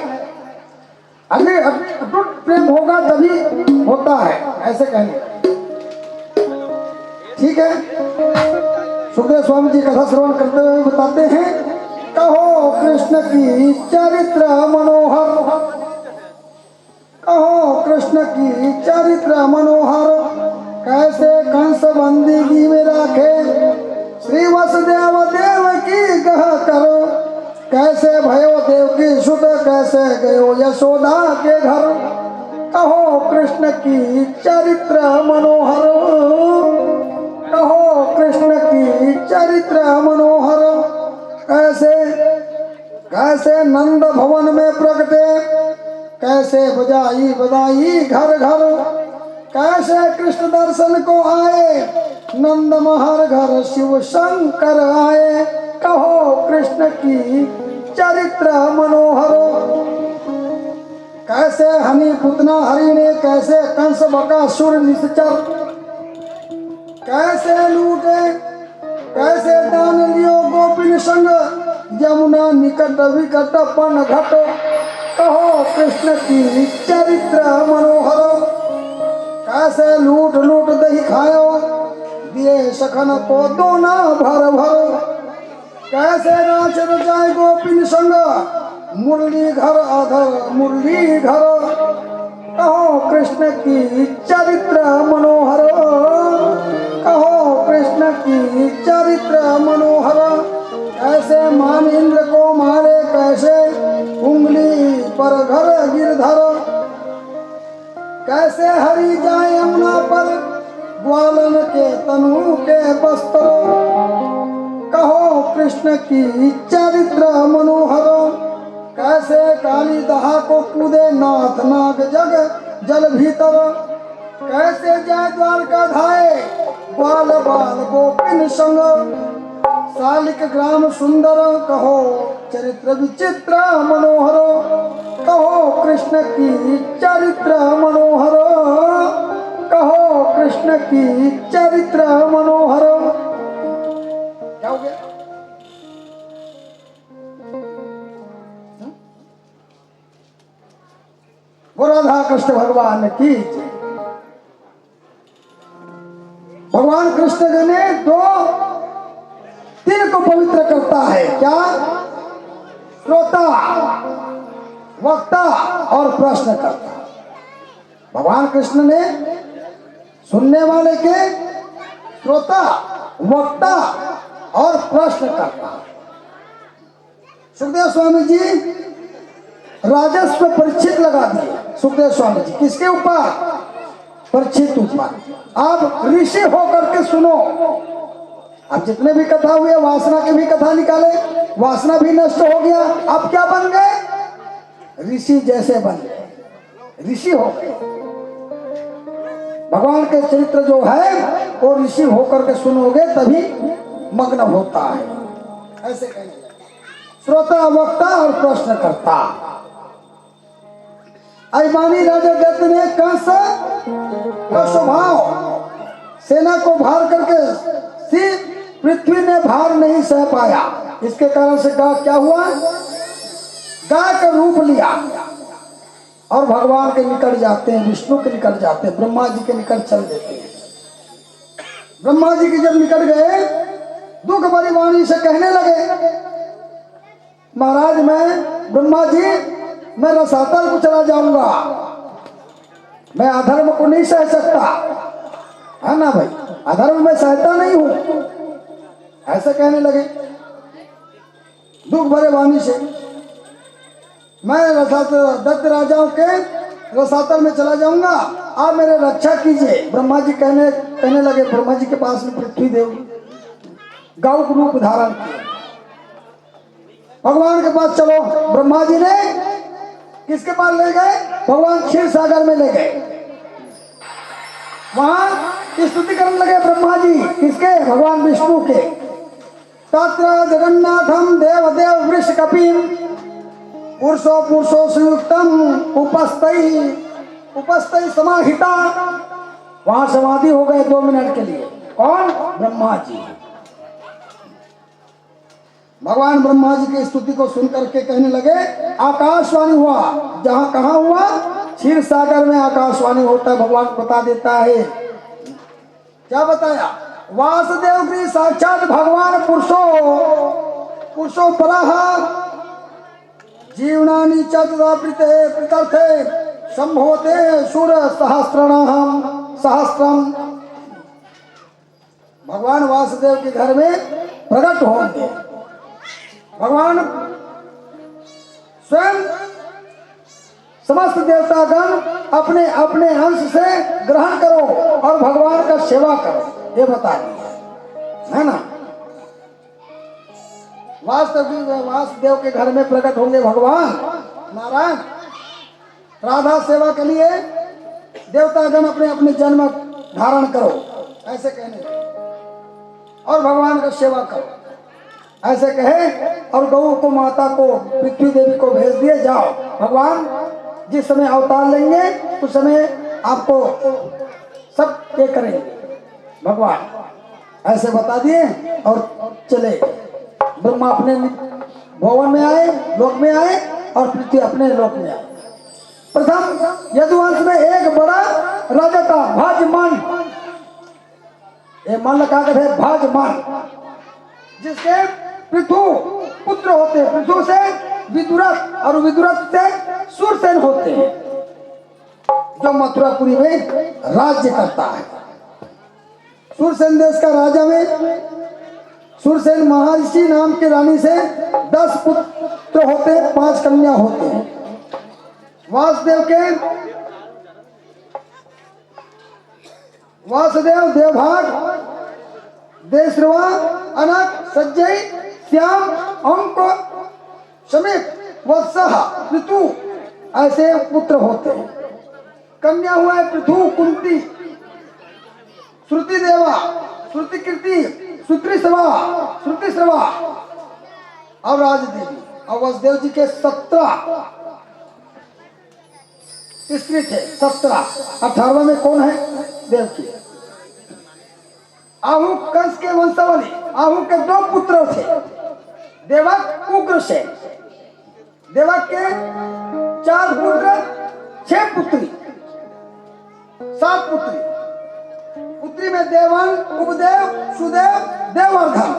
अगर अटूट प्रेम होगा तभी होता है, ऐसे कहने लगे। ठीक है, सुखदेव स्वामी जी कथा श्रवण करते हुए बताते हैं, कहो कृष्ण की चरित्र मनोहर, कहो कृष्ण की चरित्र मनोहर, कैसे कंस बंदगी में राखे, श्री वसुदेव देव की कह करो, कैसे भयो देव की सुत, कैसे गयो यशोदा के घर, कहो कृष्ण की चरित्र मनोहर, कहो कृष्ण की चरित्र मनोहर, कैसे कैसे नंद भवन में प्रगटे, कैसे बजाई बधाई घर घर, कैसे कृष्ण दर्शन को आए, नंद महर घर शिव शंकर आए, कहो कृष्ण की चरित्र मनोहर, कैसे हनी पुतना हरि ने, कैसे कंस बकासुर निश्चर, कैसे लूटे, कैसे दान लियो गोपिन संग, यमुना निकट विकट पन घट, कहो कृष्ण की चरित्र मनोहर, कैसे लूट लूट दही खायो, दिए सखन को दोना भर भर, कैसे नाच रचाए गोपिन संग, मुरली घर अधर मुरली घर, कहो कृष्ण की चरित्र मनोहर, कहो कृष्ण की चरित्र मनोहर, कैसे मान इंद्र को मारे, कैसे उंगली पर घर गिरधर, कैसे हरि जाए यमुना पर, ग्वालन के तनु के वस्त्र, कहो कृष्ण की चरित्र मनोहर, कैसे काली दहा को कूदे नाथ नाग जग जल भीतर, कैसे जय द्वारका धाये बाल बाल गोपिन संग, सालिक ग्राम सुंदर, कहो चरित्र विचित्र मनोहर, कहो कृष्ण की चरित्र मनोहर, कहो कृष्ण की चरित्र मनोहर। क्या हो गया? वो राधा कृष्ण भगवान की जय। भगवान कृष्ण ने दो तीन को पवित्र करता है, क्या? श्रोता, वक्ता और प्रश्न करता। भगवान कृष्ण ने सुनने वाले के श्रोता, वक्ता और प्रश्न करता। सुखदेव स्वामी जी राजस्व परीक्षित लगा दिए। सुखदेव स्वामी जी किसके ऊपर? परीक्षित ऊपर। आप ऋषि होकर के सुनो। अब जितने भी कथा हुए वासना की भी कथा निकाले, वासना भी नष्ट हो गया। अब क्या बन गए? ऋषि जैसे बन गए, ऋषि हो गए। भगवान के चरित्र जो है वो ऋषि होकर के सुनोगे तभी मग्न होता है। ऐसे कहेंगे श्रोता, वक्ता और प्रश्न करता। अभिमानी राजा दत्त ने कंस का स्वभाव, सेना को भार करके पृथ्वी ने भार नहीं सह पाया। इसके कारण से क्या हुआ? गाय का रूप लिया और भगवान के निकट जाते हैं, विष्णु के निकट जाते हैं, ब्रह्मा जी के निकट चल देते हैं। ब्रह्मा जी के जब निकट गए, दुख भरी वाणी से कहने लगे, महाराज मैं ब्रह्मा जी, मैं रसातल को चला जाऊंगा, मैं अधर्म को नहीं सह सकता, है ना भाई। अधर्म में सहता नहीं हूं, ऐसे कहने लगे दुख भरे वाणी से। मैं दत्त राजाओं के रसातल में चला जाऊंगा, आप मेरे रक्षा कीजिए। ब्रह्मा जी कहने लगे, ब्रह्मा जी के पास में पृथ्वी देव गौ रूप धारण किया। भगवान के पास चलो। ब्रह्मा जी ने किसके पास ले गए? भगवान क्षीर सागर में ले गए। वहां स्तुति करने लगे ब्रह्मा जी, किसके? भगवान विष्णु के। तत्र जगन्नाथम देव देव वृष कपिम पुरुषो पुरुषो संयुक्तम उपस्थई समाहिता। वहां समाधि हो गए 2 मिनट के लिए। कौन? ब्रह्मा जी। भगवान ब्रह्मा जी की स्तुति को सुनकर के कहने लगे, आकाशवाणी हुआ। जहां कहा हुआ? क्षीर सागर में आकाशवाणी होता है। भगवान बता देता है। क्या बताया? वासुदेव की साक्षात भगवान पुरुषो पराह जीवनानि प्रत्यर्थे संभोते सूर सहस्त्रम। भगवान वासुदेव के घर में प्रकट होंगे। भगवान स्वयं समस्त देवतागण अपने अपने अंश से ग्रहण करो और भगवान का सेवा करो, ये बता दिया है ना। वासुदेव के घर में प्रकट होंगे भगवान नारायण। राधा सेवा के लिए देवतागण अपने अपने जन्म धारण करो, ऐसे कहने और भगवान का सेवा करो, ऐसे कहे। और गौ को, माता को, पृथ्वी देवी को भेज दिए, जाओ भगवान जिस समय अवतार लेंगे उस समय आपको सब ये करेंगे। भगवान ऐसे बता दिए और चले। ब्रह्मा अपने भवन में आए, लोक में आए, और पृथ्वी अपने लोक में आए। प्रथम यदुवंश में एक बड़ा राजा था भाजमान। ये मन कहा है भाजमान, जिसके पृथु पुत्र होते हैं। पृथु से विदुरथ और विदुरथ से सूरसेन होते हैं, जो मथुरापुरी में राज्य करता है। सूरसेन देश का राजा में सूरसेन महर्षि नाम की रानी से 10 पुत्र होते हैं, 5 कन्या होते हैं। वासुदेव देवभाग देशवा अनक सज्जय श्याम अंक समेत वत्सह पृथु ऐसे पुत्र होते हैं। कन्या हुआ है पृथु कुंती, श्रुति देवा, श्रुति कीर्ति, श्रुति श्रवा और राजदेवी। और वसुदेव जी के 17 स्त्री थे। 17, 18वां में कौन है? देव की। आहु कंस के वंशावली। आहु के 2 पुत्र थे, देवक उग्रसेन। देवक के 4 पुत्र, 6 पुत्री, 7 पुत्री। पुत्री में देवन, उपदेव, सुदेव, देवर्धन।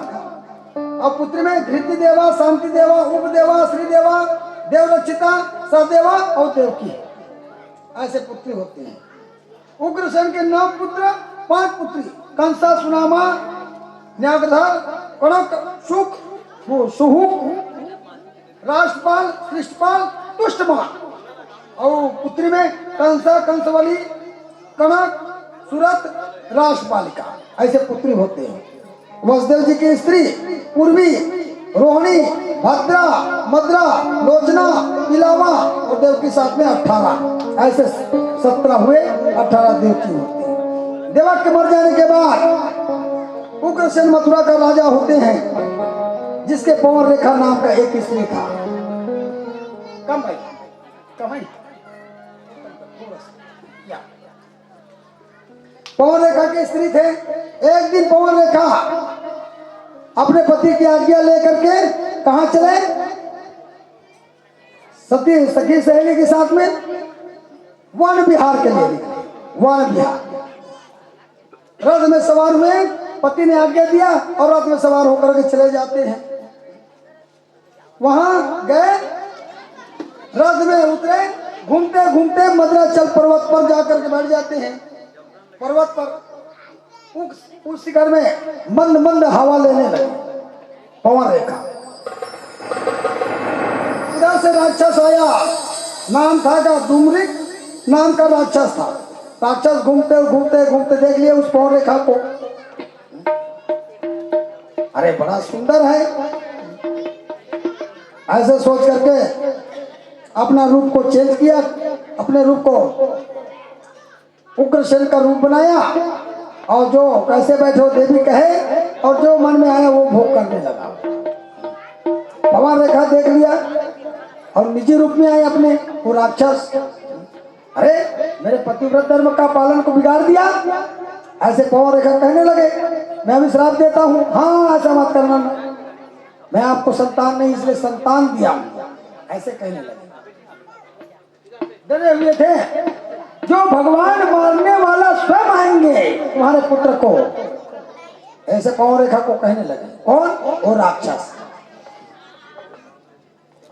और पुत्री में धृति देवा, शांति देवा, उपदेवा, श्रीदेवा, देवरक्षिता, सहदेवा और देवकी, ऐसे पुत्री होते हैं। उग्रसेन के 9 पुत्र, 5 पुत्री, कंसा, सुनामा, न्यागधर, कणक, सुख, सुहुक, राष्ट्रपाल, सृष्टपाल, तुष्टमान। और पुत्री में कंसा, कंसवली, कणक, सुरत, राष्ट्रपालिका, ऐसे पुत्री होते हैं। वसुदेव जी की स्त्री पूर्वी, रोहिणी, भद्रा, मद्रा, लोचना, इलावा और देव के साथ में 18, ऐसे 17 हुए, 18 देव की होते हैं। देवक के मर जाने के बाद उग्रसेन मथुरा का राजा होते हैं, जिसके पवन रेखा नाम का एक स्त्री था। कम भाई पवन रेखा के स्त्री थे। एक दिन पवन रेखा अपने पति की आज्ञा लेकर के कहां चले? सखी सहेली के साथ में वन विहार के लिए निकले। वन विहार, रथ में सवार हुए, पति ने आज्ञा दिया और रथ में सवार होकर के चले जाते हैं। वहां गए, रथ में उतरे, घूमते घूमते मद्राचल पर्वत पर जाकर के बैठ जाते हैं। पर्वत पर उस शिखर में मंद मंद हवा लेने लगी पवन रेखा। इधर से राक्षस आया, नाम था का डुमरिक नाम का राक्षस था। राक्षस घूमते घूमते घूमते देख लिया उस पवन रेखा को, अरे बड़ा सुंदर है। ऐसे सोच करके अपना रूप को चेंज किया, अपने रूप को उग्रसेन का रूप बनाया और जो कैसे बैठे हो देवी कहे और जो मन में आया वो भोग करने लगा। पवन रेखा देख लिया और निजी रूप में आए अपने वो राक्षस, अरे मेरे पतिव्रत धर्म का पालन को बिगाड़ दिया। ऐसे पवन रेखा कहने लगे, मैं भी श्राप देता हूँ, हाँ ऐसा मत करना, मैं आपको संतान नहीं इसलिए संतान दिया, ऐसे कहने लगे। डरे हुए थे, जो भगवान मारने वाला स्वयं आएंगे तुम्हारे पुत्र को, ऐसे पवन रेखा को कहने लगे। कौन? वो राक्षस,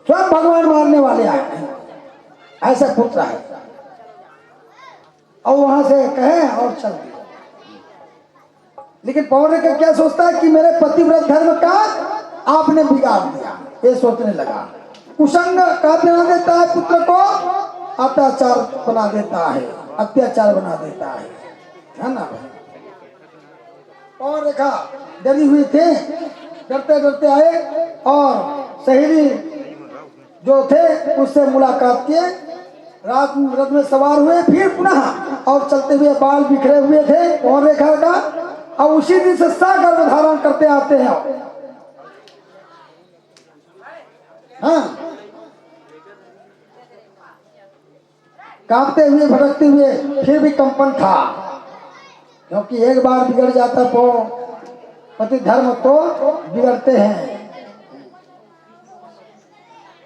स्वयं भगवान मारने वाले आए, ऐसा पुत्र है। और वहां से कहे और चल दिया। लेकिन पवन रेखा क्या सोचता है कि मेरे पतिव्रत धर्म का आपने बिगाड़ दिया, ये सोचने लगा। कुसंग का बना देता है पुत्र को, अत्याचार बना देता है, अत्याचार बना देता है ना। पवन रेखा डरी हुई थे, डरते डरते आए और सहेली जो थे उससे मुलाकात किए, रथ में सवार हुए, फिर पुनः और चलते हुए बाल बिखरे हुए थे पवन रेखा का, और उसी दिन से गर्भ धारण करते आते हैं। हाँ, कांपते हुए भटकते हुए फिर भी कंपन था, क्योंकि एक बार बिगड़ जाता तो पति धर्म तो बिगड़ते हैं।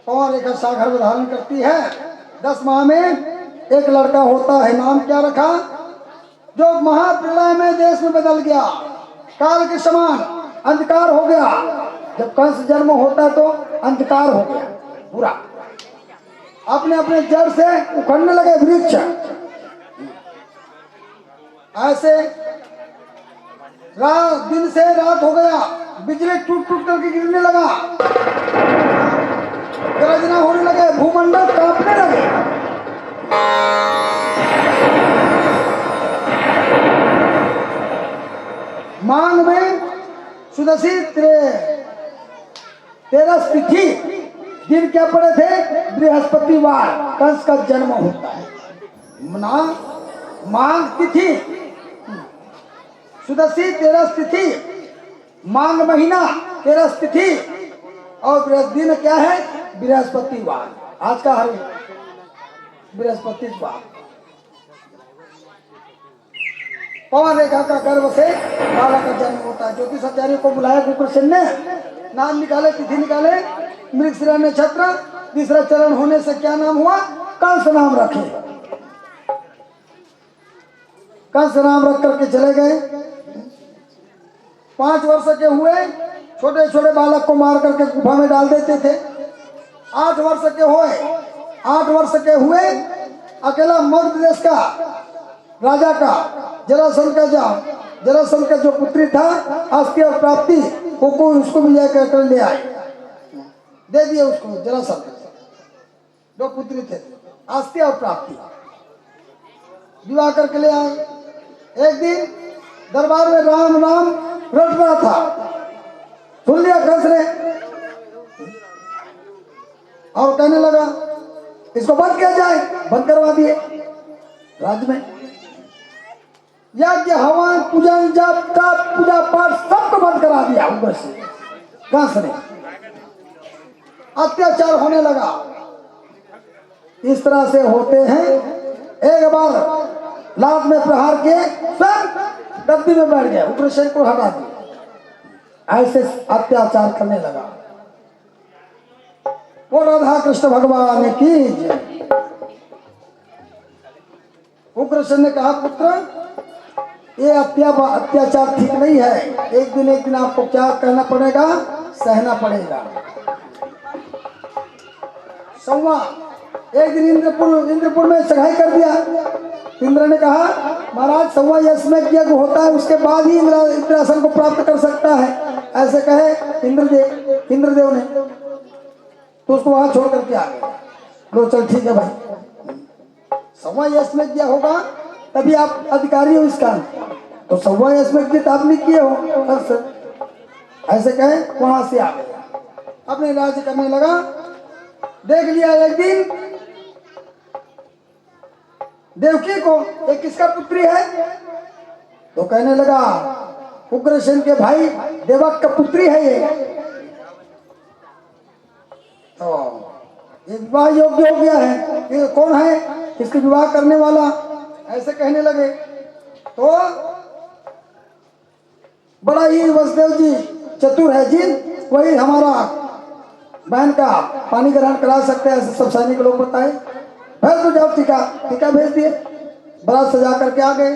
पवन रेखा सागर धारण करती है। 10 माह में एक लड़का होता है, नाम क्या रखा? जो महाप्रलय में देश में बदल गया, काल के समान अंधकार हो गया। जब कंस जन्म होता तो अंधकार हो गया पूरा, अपने अपने जड़ से उखड़ने लगे वृक्ष। ऐसे दिन से रात हो गया, बिजली टूट टूट करके गिरने लगा, गर्जना होने लगे, भूमंडल कांपने लगे। मांग में सुदशी 13 तिथि दिन क्या पड़े थे? बृहस्पतिवार कंस का जन्म होता है ना। मांग तिथि सुदशी 13 तिथि, मांग महीना 13 तिथि, और दिन क्या है? बृहस्पतिवार। आज का हर बृहस्पतिवार पवन रेखा का गर्भ से बालक का जन्म होता है। ज्योतिष आचार्य को बुलाया कुकुरसेन ने, नाम निकाले, तिथि निकाले, मृगशिरा नक्षत्र, तीसरा चरण होने से क्या नाम हुआ? कंस नाम रखे। कंस नाम रख करके चले गए। 5 वर्ष के हुए, छोटे छोटे बालक को मार करके गुफा में डाल देते थे। 8 वर्ष के हुए, अकेला मगध देश का राजा का जरासंध का जो पुत्री था अस्ति और प्राप्ति, वो उसको भी जाकर ले आए, दे दिए उसको। जरासंध दो पुत्री थे, अस्ति और प्राप्ति, विवाह करके ले आए। एक दिन दरबार में राम नाम रट रहा था, सुन लिया कंस ने और कहने लगा इसको बंद किया जाए। बंद करवा दिए राज्य में। यज्ञ हवन पूजन जप तप पूजा पाठ सबको बंद करा दिया ऊपर से कंस ने। अत्याचार होने लगा। इस तरह से होते हैं। एक बार लात में प्रहार किए, स्वयं गद्दी में बैठ गया, उग्रसेन को हटा दिया। ऐसे अत्याचार करने लगा। वो राधा कृष्ण भगवान की जय। उग्रसेन ने कहा, पुत्र ये अत्याचार ठीक नहीं है। एक दिन आपको क्या कहना पड़ेगा? सहना पड़ेगा। सौवा एक दिन इंद्रपुर में चढ़ाई कर दिया। इंद्र ने कहा महाराज सवा यज्ञ यज्ञ होता है, उसके बाद ही इंद्रासन को प्राप्त कर सकता है, ऐसे कहे इंद्रदेव ने। तो उसको वहां छोड़ करके आ गए। लो चल ठीक है भाई, सवा यज्ञ होगा तभी आप अधिकारी हो इसका, तो सवा यज्ञ तो आप नहीं किए हो, बस ऐसे कहे वहां से आ गए, अपने राज्य करने लगा। देख लिया एक दिन देवकी को, एक किसका पुत्री है, तो कहने लगा उग्रसेन के भाई देवक का पुत्री है ये, तो ये विवाह योग्य हो गया है, ये कौन है इसके विवाह करने वाला, ऐसे कहने लगे। तो बड़ा ही वसुदेव जी चतुर है जी, वही हमारा बहन का पानी ग्रहण करा सकते हैं, ऐसे सब सैनिक लोग बताए। फिर तो जाओ टीका भेज दिए, बारात सजा करके आ गए।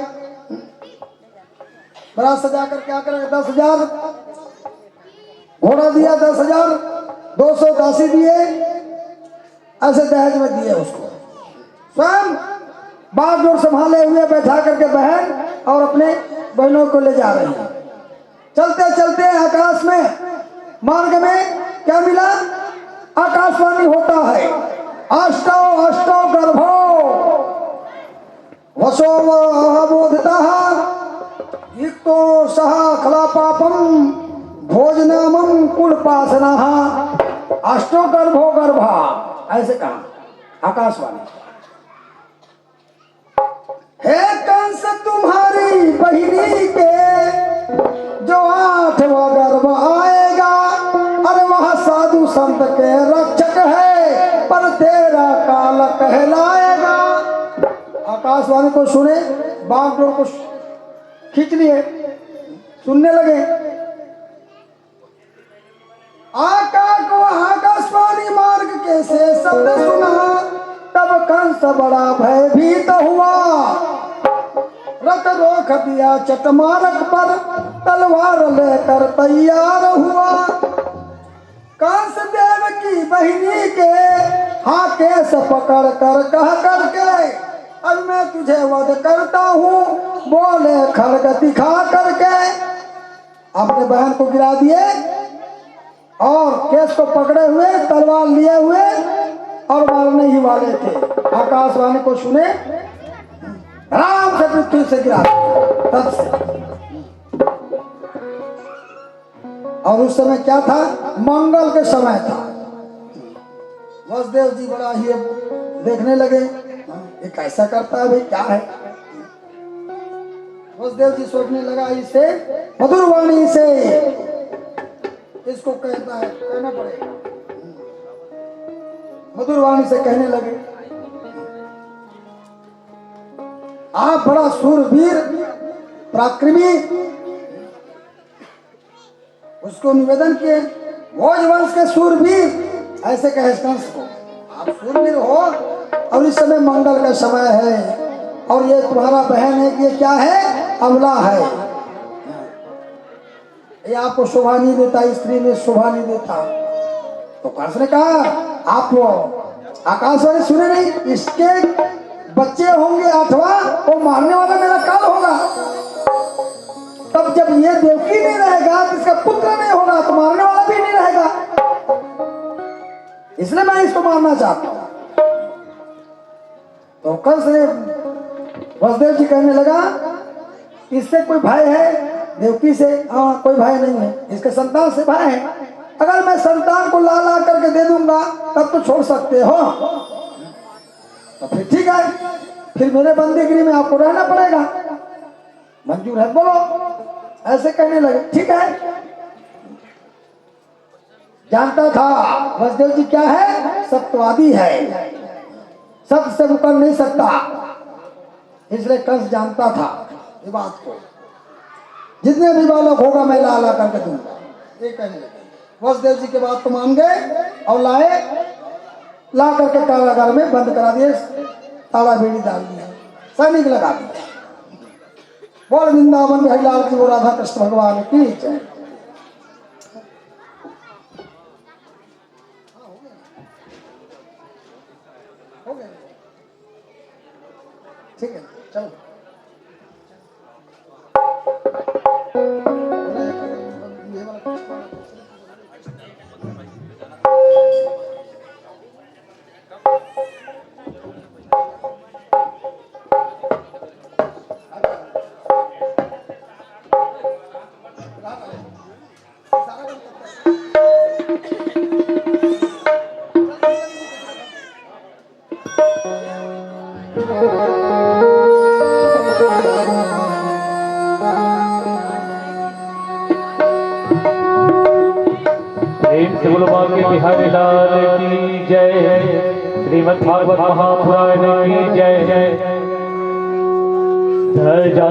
बारात सजा करके आकर 10,000 घोड़ा दिया, 10,000 200 दासी दिए, ऐसे दहेज में दिए उसको। स्वयं बागडोर संभाले हुए बैठा करके बहन और अपने बहनों को ले जा रहे हैं। चलते चलते आकाश में मार्ग में क्या मिला, आकाशवाणी होता है, अष्टौ अष्टौ गर्भो वसो बोधता युक्तो सह खला पापम भोजनामं कुलपासना अष्टो गर्भो गर्भा, ऐसे कहा आकाशवाणी। हे कंस तुम्हारी बहिनी के जो 8वां गर्भ आएगा, अरे वह साधु संत के रक्षक है, पर तेरा काल कहलाएगा। आकाशवाणी को सुने, बागडोर को खींच लिए, सुनने लगे। आकाशवाणी मार्ग के से शब्द सुना, तब कंस बड़ा भयभीत हुआ, रथ रोक दिया चटमारक पर, तलवार लेकर तैयार हुआ। कंस देव की बहिनी के केस पकड़ कर कह करके, अब मैं तुझे वध करता हूँ, बोले खड़ग दिखा करके अपने बहन को गिरा दिए और केस को पकड़े हुए, तलवार लिए हुए और मारने ही वाले थे। आकाशवाणी को सुने, आराम से पृथ्वी से गिरा तब से। और उस समय क्या था, मंगल के समय था। वसुदेव जी बड़ा ही देखने लगे, ये कैसा करता है भाई, क्या है। वसुदेव जी सोचने लगा, इसे मधुर वाणी से इसको कहता है, कहना पड़ेगा। मधुर वाणी से कहने लगे, आप बड़ा सूरवीर पराक्रमी, उसको निवेदन किए, भोज वंश के सूरवीर, ऐसे कहे कंस को, आप सूरवीर हो और इस समय मंगल का समय है, और ये तुम्हारा बहन है कि ये क्या है, अबला है, ये आपको शोभा नहीं देता, स्त्री में शोभा नहीं देता। तो कंस ने कहा, आप आकाशवाणी सुने नहीं, इसके बच्चे होंगे 8वां, वो मारने वाला मेरा काल होगा। तब जब ये देवकी नहीं रहेगा तो इसका पुत्र नहीं होगा, तो मारने वाला भी नहीं रहेगा, इसलिए मैं इसको मारना चाहता हूं। तो कंस ने, वसुदेव जी कहने लगा, इससे कोई भय है देवकी से? हाँ, कोई भय नहीं है, इसके संतान से भय है। अगर मैं संतान को ला ला करके दे दूंगा तब तो छोड़ सकते हो, तो फिर ठीक है, फिर मेरे बंदीगिरी में आपको रहना पड़ेगा, मंजूर है बोलो, ऐसे कहने लगे। ठीक है, जानता था वसुदेव जी क्या है, सत्यवादी है, सत्य से मुकर नहीं सकता, इसलिए कंस जानता था ये बात को, जितने भी बालक होगा मैं ला ला करके दूंगा, ये कहने लगे। वसुदेव जी के बात को मान गए और लाए, ला करके कारागार में बंद करा दिए, ताला बेड़ी डाल दिया, सैनिक लगा दिया। बोल वृंदावन में लाल की, वो राधा कृष्ण भगवान की जय। ठीक है, चलो। प्रेम से बोलो बांके बिहारी लाल की जय। श्रीमद् भागवत महापुराण की जय। ध्वजा